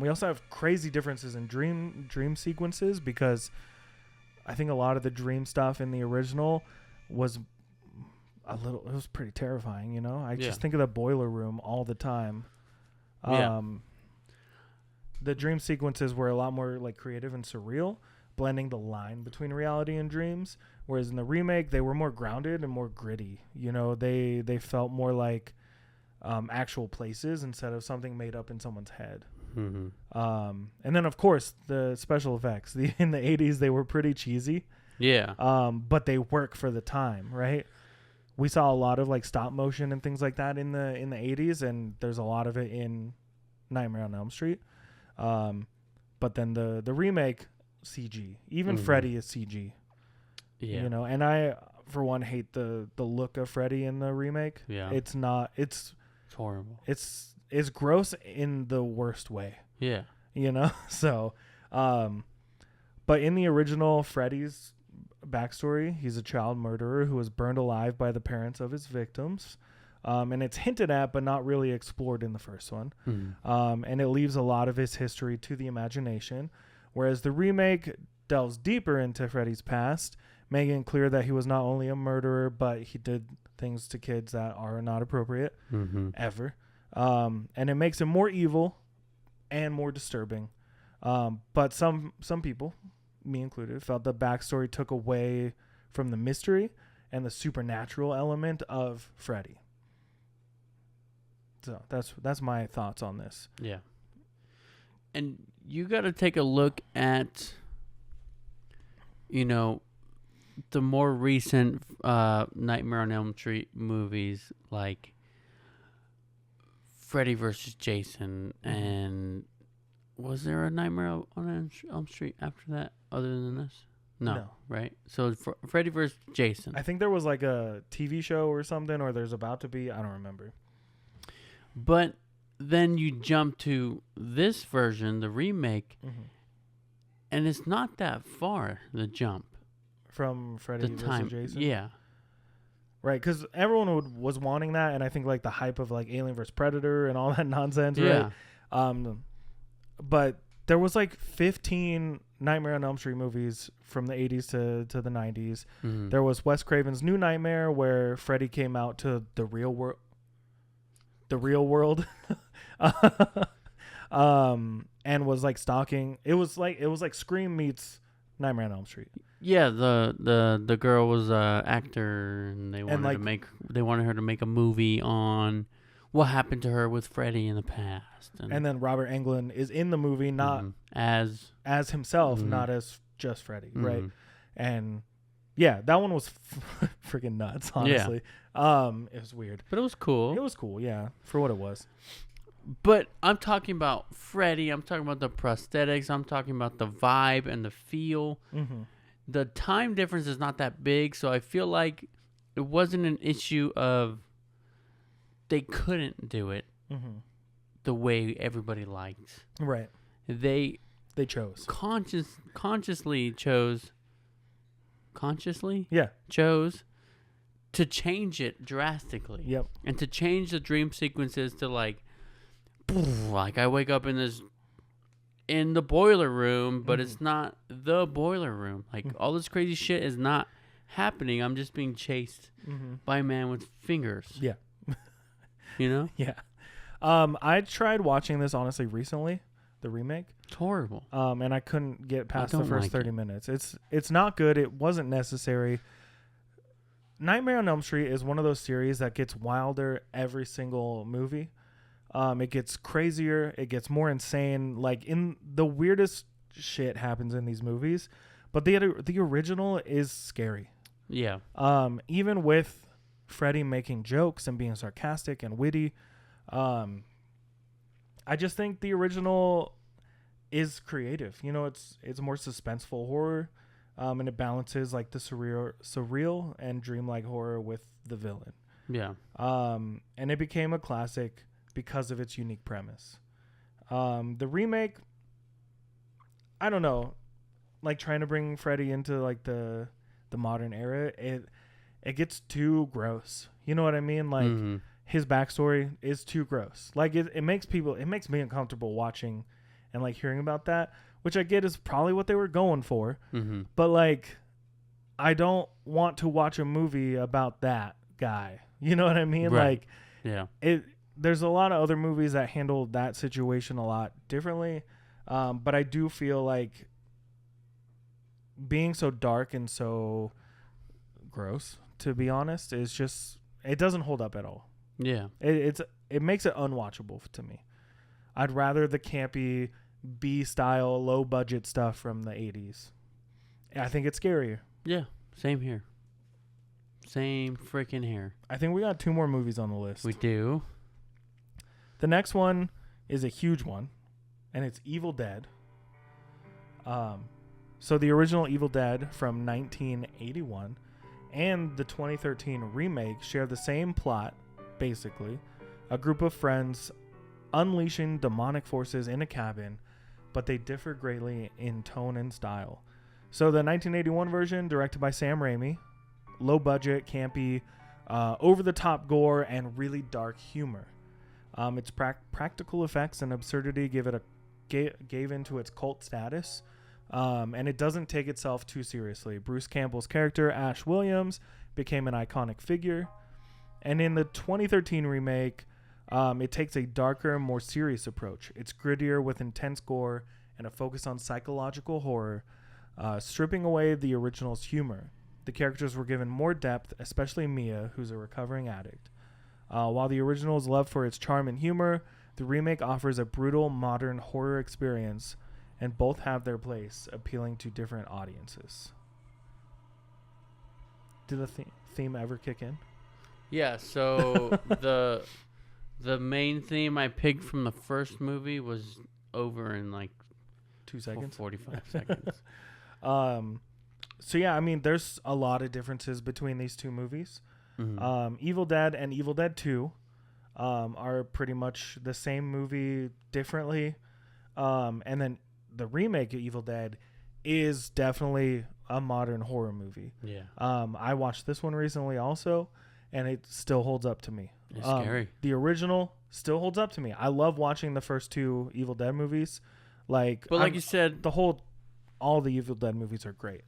We also have crazy differences in dream sequences because I think a lot of the dream stuff in the original was it was pretty terrifying, you know? I just think of the boiler room all the time. The dream sequences were a lot more like creative and surreal, blending the line between reality and dreams. Whereas in the remake, they were more grounded and more gritty. You know, they felt more like actual places instead of something made up in someone's head. Mm-hmm. And then, of course, the special effects. In the 80s, they were pretty cheesy. Yeah. But they work for the time, right? We saw a lot of like stop motion and things like that in the 80s, and there's a lot of it in Nightmare on Elm Street. But then the remake, CG. Even Freddy is CG. Yeah. You know, and I, for one, hate the look of Freddy in the remake. Yeah. It's not. It's horrible. It's gross in the worst way. Yeah. You know? So, but in the original Freddy's backstory, he's a child murderer who was burned alive by the parents of his victims. And it's hinted at, but not really explored in the first one. Mm-hmm. And it leaves a lot of his history to the imagination. Whereas the remake delves deeper into Freddy's past, making it clear that he was not only a murderer, but he did things to kids that are not appropriate ever. And it makes him more evil and more disturbing. But some people, me included, felt the backstory took away from the mystery and the supernatural element of Freddy. So that's my thoughts on this. Yeah. And you got to take a look at, you know, the more recent Nightmare on Elm Street movies, like Freddy versus Jason, and was there a Nightmare on Elm Street after that other than this? No. Right? So Freddy versus Jason. I think there was like a TV show or something, or there's about to be. I don't remember. But then you jump to this version, the remake, and it's not that far, the jump. From Freddy versus Jason? Yeah. Right, because everyone was wanting that, and I think like the hype of like Alien vs. Predator and all that nonsense, right? But there was like 15 Nightmare on Elm Street movies from the 80s to the 90s. Mm-hmm. There was Wes Craven's New Nightmare, where Freddy came out to the real world. And was like stalking. It was like Scream meets Nightmare on Elm Street. Yeah, the girl was a actor, and they wanted her to make a movie on what happened to her with Freddy in the past. And then Robert Englund is in the movie, not as himself, not as just Freddy, right? And yeah, that one was freaking nuts, honestly. Yeah. It was weird. But it was cool. It was cool, yeah, for what it was. But I'm talking about Freddy. I'm talking about the prosthetics. I'm talking about the vibe and the feel. The time difference is not that big, so I feel like it wasn't an issue of they couldn't do it. the way everybody liked. Right. They chose. Consciously chose. Consciously? Yeah. Chose to change it drastically. Yep. And to change the dream sequences to like I wake up in the boiler room, but it's not the boiler room. Like all this crazy shit is not happening. I'm just being chased by a man with fingers. Yeah. You know? Yeah. I tried watching this honestly recently, the remake. It's horrible. And I couldn't get past the first like 30 minutes. It's not good. It wasn't necessary. Nightmare on Elm Street is one of those series that gets wilder every single movie. It gets crazier. It gets more insane. Like in the weirdest shit happens in these movies, but the original is scary. Yeah. Even with Freddy making jokes and being sarcastic and witty, I just think the original is creative. You know, it's more suspenseful horror, and it balances like the surreal and dreamlike horror with the villain. Yeah. And it became a classic because of its unique premise. The remake, I don't know, like trying to bring Freddy into like the modern era, it gets too gross. You know what I mean? Like his backstory is too gross. Like it makes me uncomfortable watching and like hearing about that, which I get is probably what they were going for. But like, I don't want to watch a movie about that guy. You know what I mean? Right. Like, yeah. There's a lot of other movies that handle that situation a lot differently. But I do feel like being so dark and so gross, to be honest, is just, it doesn't hold up at all. Yeah. It makes it unwatchable to me. I'd rather the campy B-style, low-budget stuff from the 80s. I think it's scarier. Yeah, same here. Same freaking here. I think we got 2 more movies on the list. We do. The next one is a huge one, and it's Evil Dead. So the original Evil Dead from 1981 and the 2013 remake share the same plot, basically. A group of friends unleashing demonic forces in a cabin, but they differ greatly in tone and style. So the 1981 version, directed by Sam Raimi, low budget, campy, over-the-top gore, and really dark humor. Its practical effects and absurdity gave into its cult status, and it doesn't take itself too seriously. Bruce Campbell's character, Ash Williams, became an iconic figure. And in the 2013 remake, it takes a darker, more serious approach. It's grittier with intense gore and a focus on psychological horror, stripping away the original's humor. The characters were given more depth, especially Mia, who's a recovering addict. While the original is loved for its charm and humor, the remake offers a brutal, modern horror experience, and both have their place, appealing to different audiences. Did the theme ever kick in? Yeah, so the main theme I picked from the first movie was over in like 2 seconds? 45 seconds. So yeah, I mean, there's a lot of differences between these 2 movies. Evil Dead and Evil Dead 2 are pretty much the same movie differently. And then the remake of Evil Dead is definitely a modern horror movie. Yeah. I watched this one recently also, and it still holds up to me. It's scary. The original still holds up to me. I love watching the first 2 Evil Dead movies. But like you said, all the Evil Dead movies are great.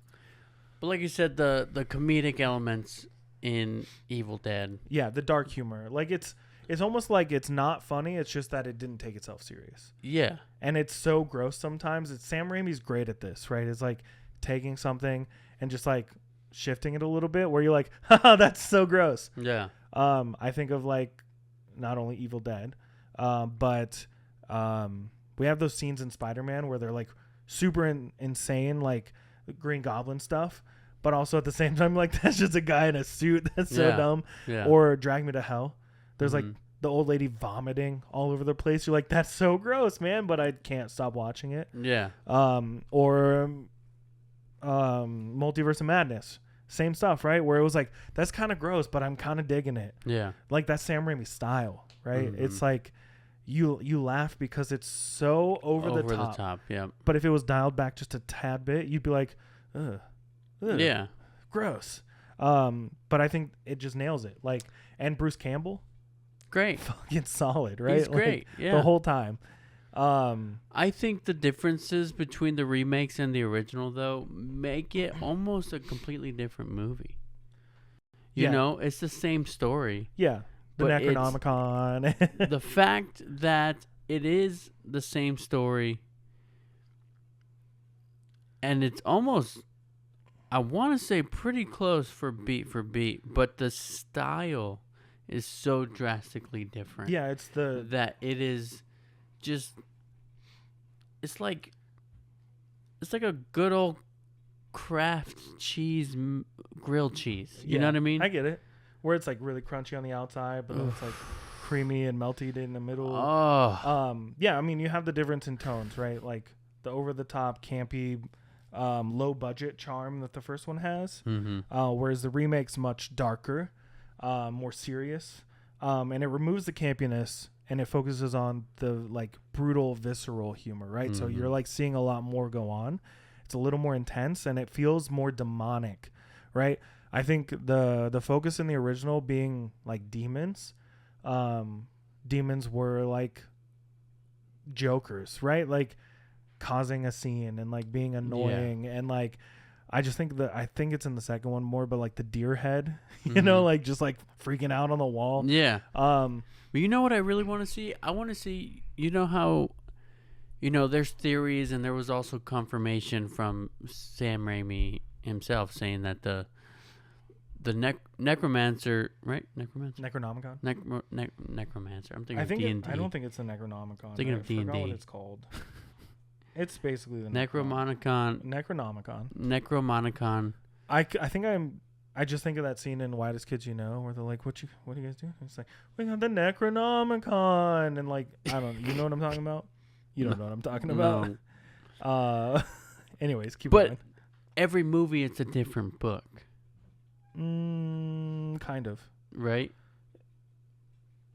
But like you said, the comedic elements in Evil Dead. Yeah, the dark humor. Like it's almost like it's not funny. It's just that it didn't take itself serious. Yeah. And it's so gross sometimes. Sam Raimi's great at this, right? It's like taking something and just like shifting it a little bit where you're like, haha, that's so gross. Yeah. I think of like not only Evil Dead, but we have those scenes in Spider-Man where they're like super insane, like Green Goblin stuff, but also at the same time, like that's just a guy in a suit that's so dumb. Yeah. Or Drag Me to Hell. There's like the old lady vomiting all over the place. You're like, that's so gross, man, but I can't stop watching it. Yeah. Or Multiverse of Madness. Same stuff, right? Where it was like, that's kind of gross, but I'm kind of digging it. Yeah. Like that's Sam Raimi's style, right? It's like, you laugh because it's so over the top. Yeah. But if it was dialed back just a tad bit, you'd be like, ugh, Yeah. gross. But I think it just nails it. Like, and Bruce Campbell, Great. fucking solid, right? He's great. Like, yeah. the whole time. I think the differences between the remakes and the original, though, make it almost a completely different movie. You know, it's the same story. Yeah. The Necronomicon. The fact that it is the same story, and it's almost, I want to say pretty close for beat, but the style is so drastically different. Yeah, it's that it is just, it's like a good old Kraft cheese, grilled cheese. You know what I mean? I get it. Where it's like really crunchy on the outside, but then it's like creamy and melted in the middle. Oh. Yeah, I mean, you have the difference in tones, right? Like the over the top, campy, low budget charm that the first one has. Whereas the remake's much darker, more serious. And it removes the campiness and it focuses on the like brutal, visceral humor, right? So you're like seeing a lot more go on. It's a little more intense and it feels more demonic, right? I think the focus in the original being like demons, demons were like jokers, right? Like causing a scene and like being annoying and like I think it's in the second one more, but like the deer head, you know, like just like freaking out on the wall. Yeah. But you know what I really want to see? I want to see, you know how, you know, there's theories and there was also confirmation from Sam Raimi himself saying that the necromancer, right? Necronomicon. Necromancer. I'm thinking of D&D. I don't think it's the Necronomicon. Thinking of D&D. I forgot what it's called. It's basically the Necronomicon. I just think of that scene in Whitest Kids You Know where they're like, what do you guys do? It's like, we got the Necronomicon. And like, I don't know. You know what I'm talking about? You don't know what I'm talking about? No. Anyways, keep going. But every movie, it's a different book. Kind of. Right?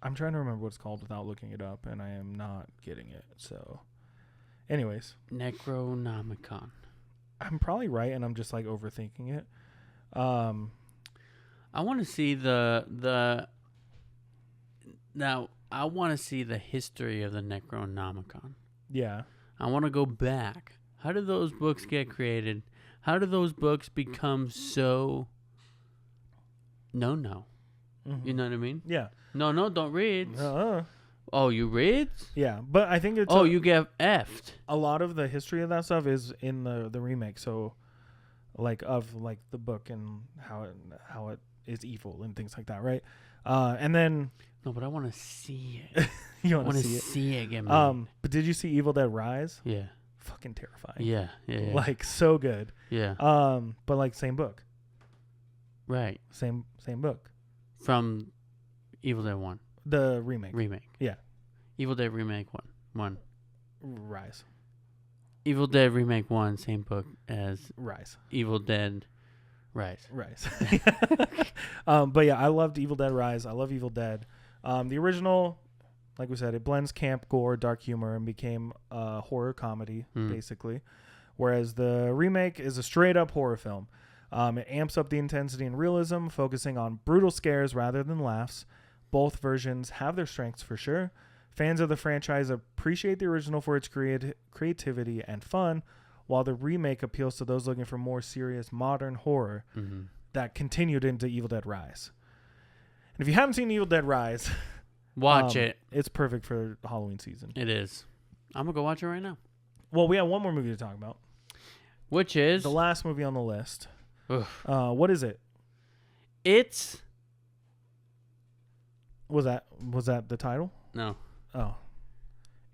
I'm trying to remember what it's called without looking it up, and I am not getting it. So, anyways. Necronomicon. I'm probably right, and I'm just like overthinking it. I want to see now I want to see the history of the Necronomicon. Yeah. I want to go back. How did those books get created? How did those books become so no? You know what I mean? Yeah. No, don't read. Oh, you read? Yeah, but I think it's you get effed. A lot of the history of that stuff is in the remake. So, like of like the book and how it is evil and things like that, right? And then no, but I want to see it. You want to see it again? Man. But did you see Evil Dead Rise? Yeah. Fucking terrifying. Yeah. Like so good. Yeah. But like same book. Right. Same book. From Evil Dead 1. The remake. Yeah. Evil Dead Remake 1. Rise. Evil Dead Remake 1, same book as Rise. Evil Dead Rise. But yeah, I loved Evil Dead Rise. I love Evil Dead. The original, like we said, it blends camp, gore, dark humor, and became a horror comedy, basically. Whereas the remake is a straight-up horror film. It amps up the intensity and realism, focusing on brutal scares rather than laughs. Both versions have their strengths for sure. Fans of the franchise appreciate the original for its creativity and fun, while the remake appeals to those looking for more serious modern horror that continued into Evil Dead Rise. And if you haven't seen Evil Dead Rise, watch it. It's perfect for Halloween season. It is. I'm going to go watch it right now. Well, we have one more movie to talk about. Which is? The last movie on the list. What is it? It's... Was that the title? No. Oh.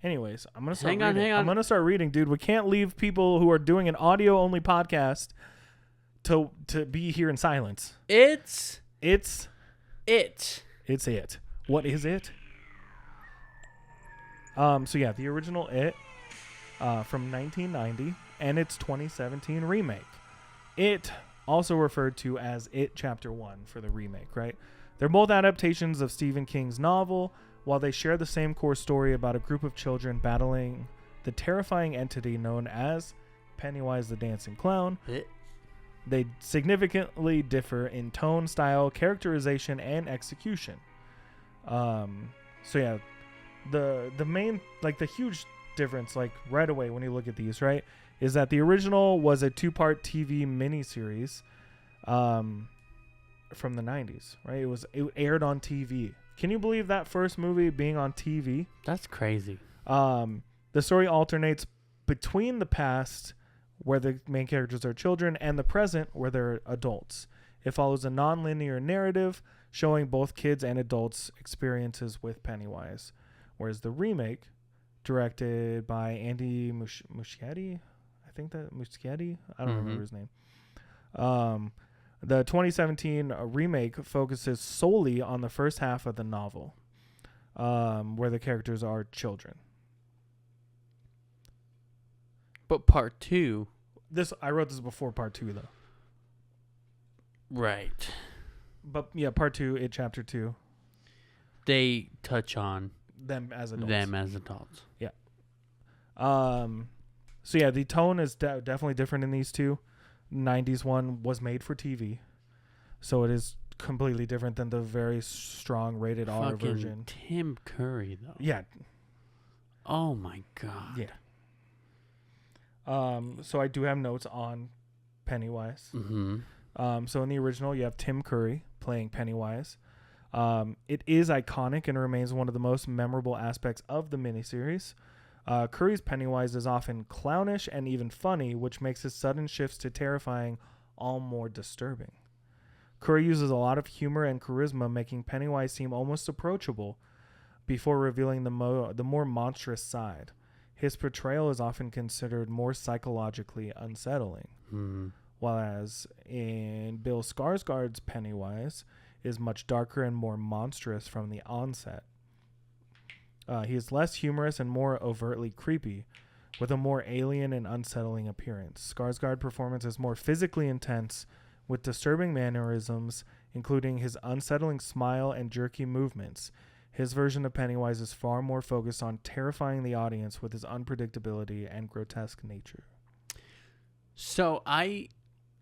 Anyways, I'm going to start reading. Hang on. I'm going to start reading, dude. We can't leave people who are doing an audio-only podcast to be here in silence. It's it. What is it? So yeah, the original It from 1990 and its 2017 remake. It, also referred to as It Chapter 1 for the remake, right? They're both adaptations of Stephen King's novel, While they share the same core story about a group of children battling the terrifying entity known as Pennywise the Dancing Clown, they significantly differ in tone, style, characterization, and execution. So yeah, the main, like the huge difference, like right away when you look at these, right, is that the original was a 2-part TV miniseries from the 90s, right? It aired on TV. Can you believe that first movie being on TV? That's crazy. The story alternates between the past, where the main characters are children, and the present, where they're adults. It follows a non-linear narrative showing both kids and adults' experiences with Pennywise. Whereas the remake, directed by Andy Muschietti, I don't remember his name. The 2017 remake focuses solely on the first half of the novel, where the characters are children. But part 2... I wrote this before part 2, though. Right. But yeah, part 2, chapter 2. They touch on them as adults. Yeah. So yeah, the tone is definitely different in these two. 90s one was made for TV, so it is completely different than the very strong rated R version. Tim Curry, though. Yeah. Oh my god. Yeah. So I do have notes on Pennywise. So in the original, you have Tim Curry playing Pennywise. It is iconic and remains one of the most memorable aspects of the miniseries. Curry's Pennywise is often clownish and even funny, which makes his sudden shifts to terrifying all more disturbing. Curry uses a lot of humor and charisma, making Pennywise seem almost approachable before revealing the more monstrous side. His portrayal is often considered more psychologically unsettling, whereas in Bill Skarsgård's Pennywise is much darker and more monstrous from the onset. He is less humorous and more overtly creepy, with a more alien and unsettling appearance. Skarsgård's performance is more physically intense, with disturbing mannerisms, including his unsettling smile and jerky movements. His version of Pennywise is far more focused on terrifying the audience with his unpredictability and grotesque nature. So I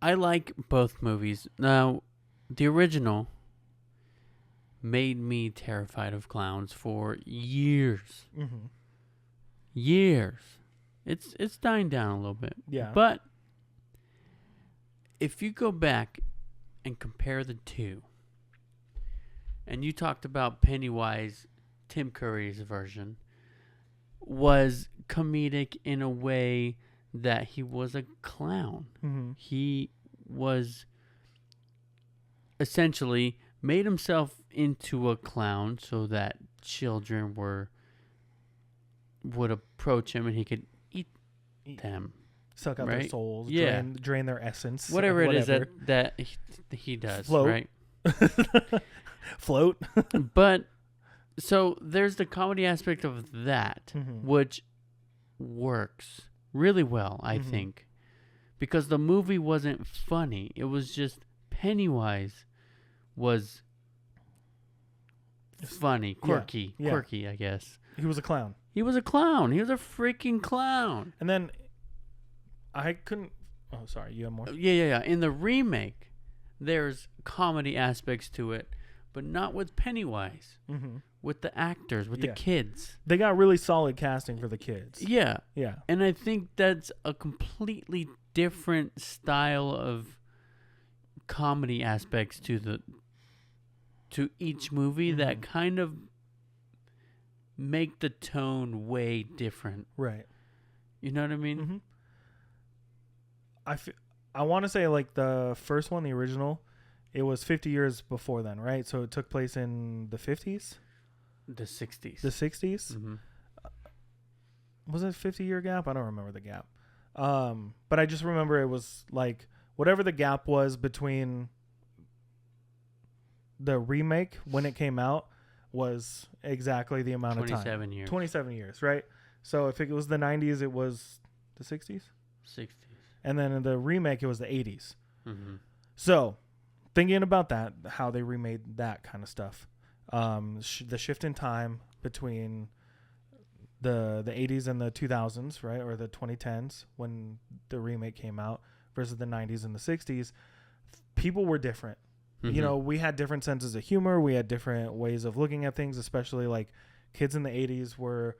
like both movies. Now, the original made me terrified of clowns for years. Years. It's dying down a little bit. Yeah. But if you go back and compare the two, and you talked about Pennywise, Tim Curry's version, was comedic in a way that he was a clown. He was essentially made himself into a clown so that children would approach him and he could eat them. Suck out their souls, drain their essence. Whatever it is that he does, Float. right? Float. But so there's the comedy aspect of that, which works really well, I think, because the movie wasn't funny. It was just Pennywise was funny, quirky, I guess. He was a clown. He was a clown. He was a freaking clown. And then I couldn't... Oh, sorry. You have more? Yeah. In the remake, there's comedy aspects to it, but not with Pennywise. With the actors, with the kids. They got really solid casting for the kids. Yeah. Yeah. And I think that's a completely different style of comedy aspects to each movie that kind of make the tone way different. Right. You know what I mean? I want to say like the first one, the original, it was 50 years before then, right? So it took place in the 50s? The 60s. The 60s? Was it a 50-year gap? I don't remember the gap. But I just remember it was like whatever the gap was between the remake when it came out was exactly the amount of time. 27 years. 27 years, right? So if it was the 90s, it was the 60s? 60s. And then in the remake, it was the 80s. So thinking about that, how they remade that kind of stuff, the shift in time between the 80s and the 2000s, right, or the 2010s when the remake came out versus the 90s and the 60s, people were different. You know, we had different senses of humor. We had different ways of looking at things, especially like kids in the 80s were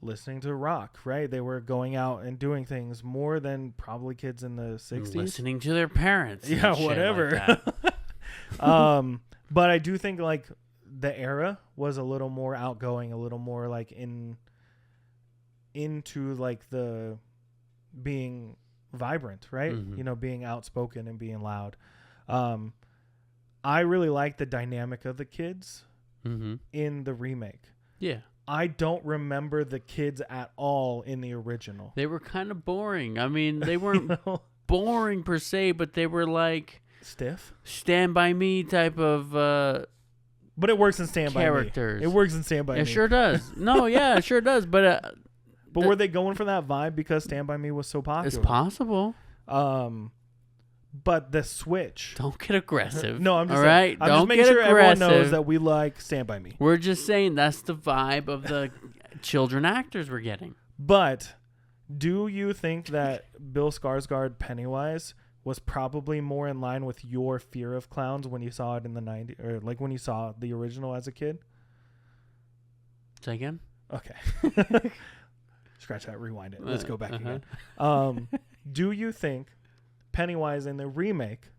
listening to rock, right? They were going out and doing things more than probably kids in the 60s. Listening to their parents. Yeah, whatever. Like but I do think like the era was a little more outgoing, a little more like into like the being vibrant, right? You know, being outspoken and being loud. I really like the dynamic of the kids in the remake. Yeah. I don't remember the kids at all in the original. They were kind of boring. I mean, they weren't boring per se, but they were like stiff, Stand By Me type of but it works in Stand characters. By Me. It works in Stand By Me. It sure does. No, yeah, it sure does. But were they going for that vibe because Stand By Me was so popular? It's possible. But the switch. Don't get aggressive. No, I'm just all saying, right. I'm just making sure everyone knows that we like Stand By Me. We're just saying that's the vibe of the children actors we're getting. But do you think that Bill Skarsgård Pennywise was probably more in line with your fear of clowns when you saw it in the 90s, or like when you saw the original as a kid? Say again? Okay. Scratch that, rewind it. Let's go back again. Do you think Pennywise in the remake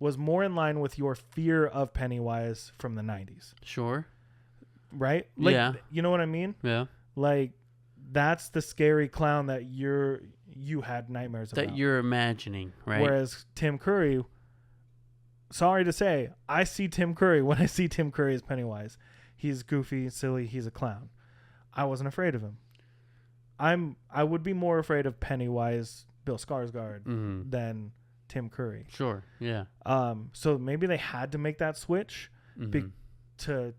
was more in line with your fear of Pennywise from the 90s? Sure. Right? Like, yeah. You know what I mean? Yeah. Like, that's the scary clown that you had nightmares about. That you're imagining, right? Whereas Tim Curry, sorry to say, I see Tim Curry when I see Tim Curry as Pennywise. He's goofy, silly, he's a clown. I wasn't afraid of him. I would be more afraid of Pennywise Bill Skarsgård than Tim Curry. Sure, yeah. So maybe they had to make that switch to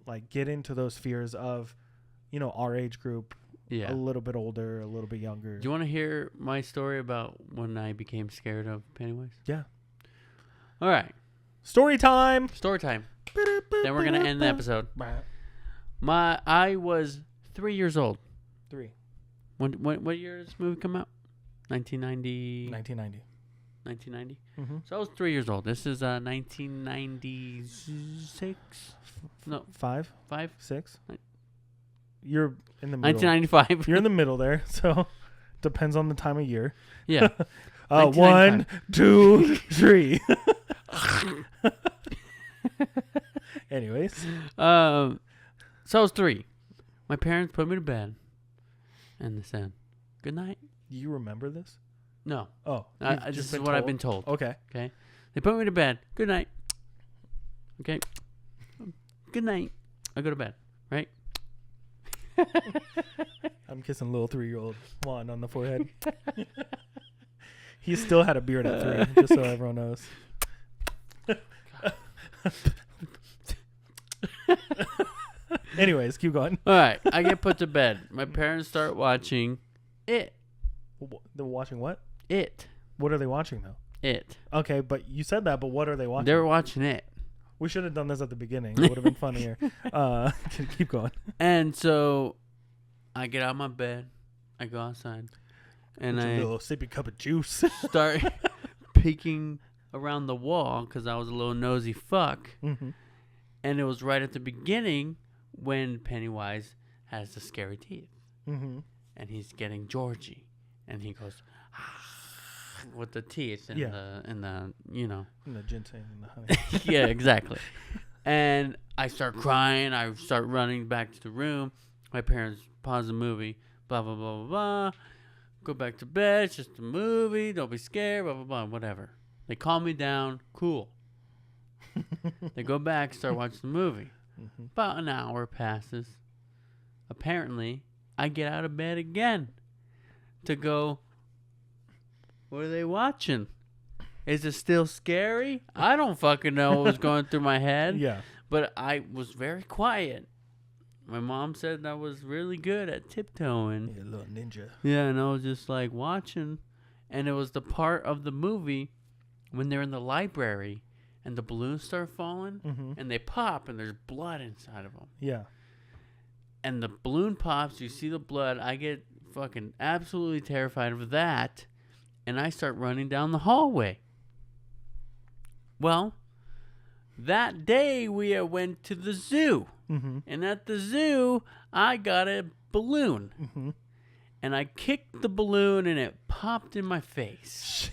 like get into those fears of, you know, our age group, a little bit older, a little bit younger. Do you want to hear my story about when I became scared of Pennywise? Yeah. All right. Story time. Story time. Then we're gonna end the episode. I was 3 years old. 3. What year did this movie come out? 1990. 1990. So I was 3 years old. This is 1996. No, 5, 6. Right. You're in the middle. 1995. You're in the middle there. So depends on the time of year. Yeah. 1, 2, 3. Anyways. So I was 3. My parents put me to bed, and they said, "Good night." You remember this? No. Oh. This is what I've been told. Okay. Okay. They put me to bed. Good night. Okay. Good night. I go to bed. Right. I'm kissing little 3-year-old Juan on the forehead. He still had a beard at 3, just so everyone knows. Anyways, keep going. All right. I get put to bed. My parents start watching It. They're watching what? It. What are they watching, though? It. Okay, but you said that, but what are they watching? They're watching It. We should have done this at the beginning. It would have been funnier. Keep going. And so I get out of my bed. I go outside. And a little sippy cup of juice. Start peeking around the wall because I was a little nosy fuck. And it was right at the beginning when Pennywise has the scary teeth. And he's getting Georgie. And he goes with the teeth and the you know. And the ginseng and the honey. Yeah, exactly. And I start crying. I start running back to the room. My parents pause the movie. Blah, blah, blah, blah, blah. Go back to bed. It's just a movie. Don't be scared. Blah, blah, blah. Whatever. They calm me down. Cool. They go back, start watching the movie. About an hour passes. Apparently, I get out of bed again to go, what are they watching? Is it still scary? I don't fucking know what was going through my head. Yeah. But I was very quiet. My mom said I was really good at tiptoeing. Yeah, a little ninja. Yeah, and I was just like watching. And it was the part of the movie when they're in the library and the balloons start falling and they pop and there's blood inside of them. Yeah. and the balloon pops. You see the blood. I get fucking absolutely terrified of that, and I start running down the hallway. Well, that day we went to the zoo, and at the zoo I got a balloon, and I kicked the balloon, and it popped in my face.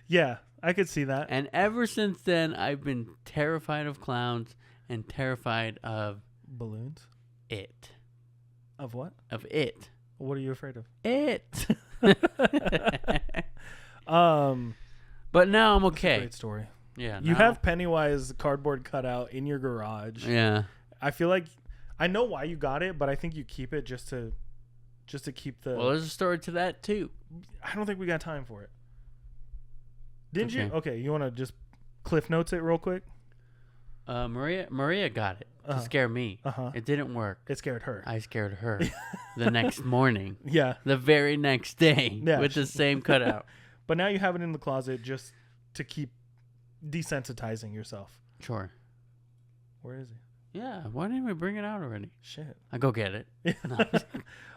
Yeah, I could see that. And ever since then, I've been terrified of clowns and terrified of balloons. It. Of what? Of it. What are you afraid of? It. But now I'm okay. That's a great story. Yeah. You have Pennywise cardboard cutout in your garage. Yeah. I feel like I know why you got it, but I think you keep it just to keep the. Well, there's a story to that too. I don't think we got time for it. Didn't you? Okay, you want to just Cliff Notes it real quick? Maria got it to scare me. It didn't work. It scared her. I scared her the next morning. Yeah. The very next day with the same cutout. But now you have it in the closet just to keep desensitizing yourself. Sure. Where is he? Yeah. Why didn't we bring it out already? Shit. I go get it.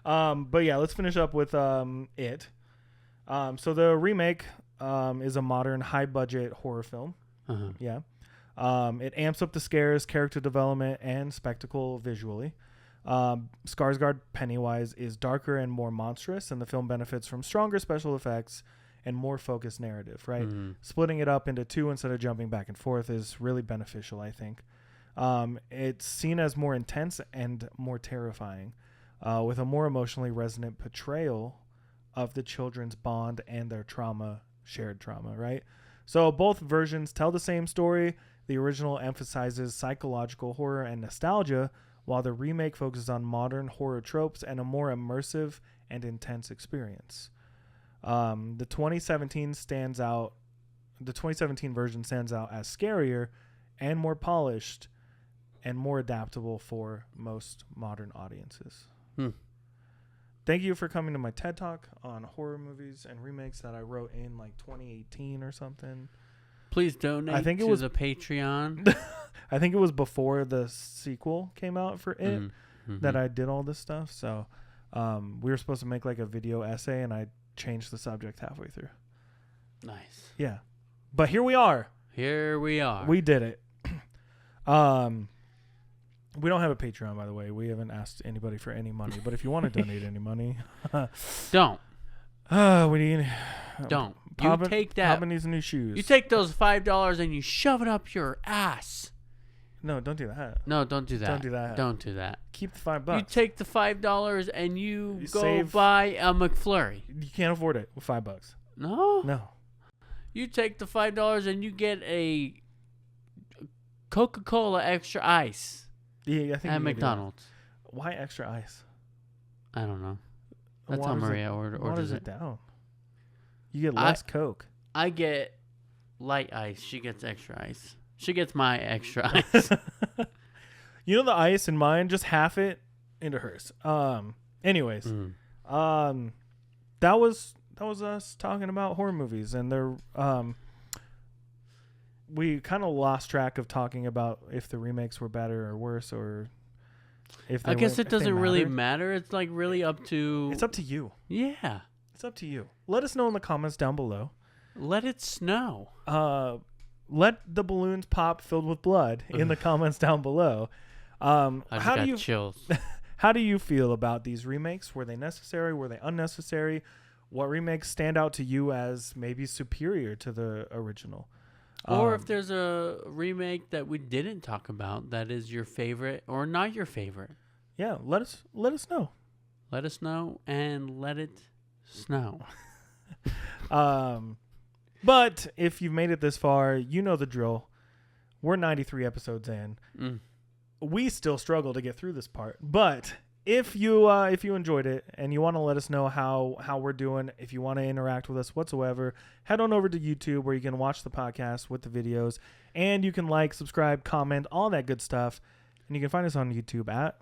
But yeah, let's finish up with It. So the remake is a modern high-budget horror film. Yeah. It amps up the scares, character development, and spectacle visually. Skarsgård Pennywise is darker and more monstrous, and the film benefits from stronger special effects and more focused narrative, right? Splitting it up into two instead of jumping back and forth is really beneficial, I think. It's seen as more intense and more terrifying, with a more emotionally resonant portrayal of the children's bond and their shared trauma, right? So both versions tell the same story. The original emphasizes psychological horror and nostalgia, while the remake focuses on modern horror tropes and a more immersive and intense experience. The 2017 version stands out as scarier and more polished and more adaptable for most modern audiences. Thank you for coming to my TED Talk on horror movies and remakes that I wrote in like 2018 or something. Please donate to the Patreon. I think it was before the sequel came out for It that I did all this stuff. So we were supposed to make like a video essay, and I changed the subject halfway through. Nice. Yeah. But here we are. We did it. We don't have a Patreon, by the way. We haven't asked anybody for any money. But if you want to donate any money, don't. We need. Don't. Papa, you take that. Papa needs new shoes. You take those $5 and you shove it up your ass. No, don't do that. No, don't do that. Don't do that. Don't do that. Keep the $5. You take the $5 and you go buy a McFlurry. You can't afford it with $5. No. No. You take the $5 and you get a Coca-Cola extra ice. Yeah, I think at McDonald's. Why extra ice? I don't know. That's how Maria orders it down. You get less Coke. I get light ice. She gets extra ice. She gets my extra ice. You know the ice in mine, just half it into hers. Anyways, that was us talking about horror movies, and they're we kind of lost track of talking about if the remakes were better or worse, or if they I guess it doesn't really matter. It's like really up to. It's up to you. Yeah, it's up to you. Let us know in the comments down below. Let it snow. Let the balloons pop filled with blood in the comments down below. I just got chills. How do you feel about these remakes? Were they necessary? Were they unnecessary? What remakes stand out to you as maybe superior to the original? Or if there's a remake that we didn't talk about that is your favorite or not your favorite. Yeah, let us know. Let us know and let it snow. But if you've made it this far, you know the drill. We're 93 episodes in. We still struggle to get through this part. But if you enjoyed it and you want to let us know how we're doing, if you want to interact with us whatsoever, head on over to YouTube where you can watch the podcast with the videos, and you can like, subscribe, comment, all that good stuff. And you can find us on YouTube at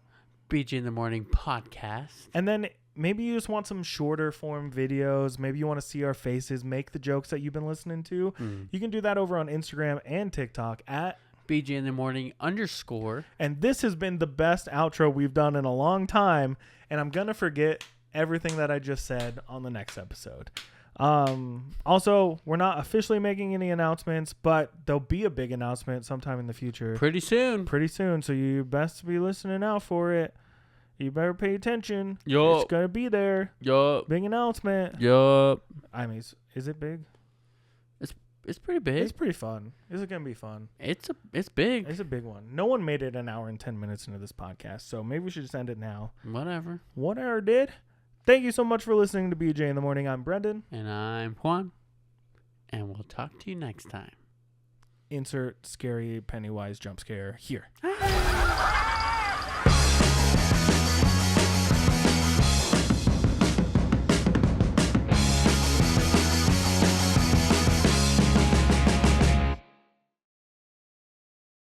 BG in the Morning Podcast. And then maybe you just want some shorter form videos. Maybe you want to see our faces, make the jokes that you've been listening to. You can do that over on Instagram and TikTok at BJ in the morning _. And this has been the best outro we've done in a long time. And I'm going to forget everything that I just said on the next episode. Also, we're not officially making any announcements, but there'll be a big announcement sometime in the future. Pretty soon. So you best be listening out for it. You better pay attention. Yup. It's going to be there. Yup. Big announcement. Yup. I mean, is it big? It's pretty big. It's pretty fun. Is it going to be fun? It's big. It's a big one. No one made it an hour and 10 minutes into this podcast, so maybe we should just end it now. Whatever did. Thank you so much for listening to BJ in the Morning. I'm Brendan. And I'm Juan. And we'll talk to you next time. Insert scary Pennywise jump scare here.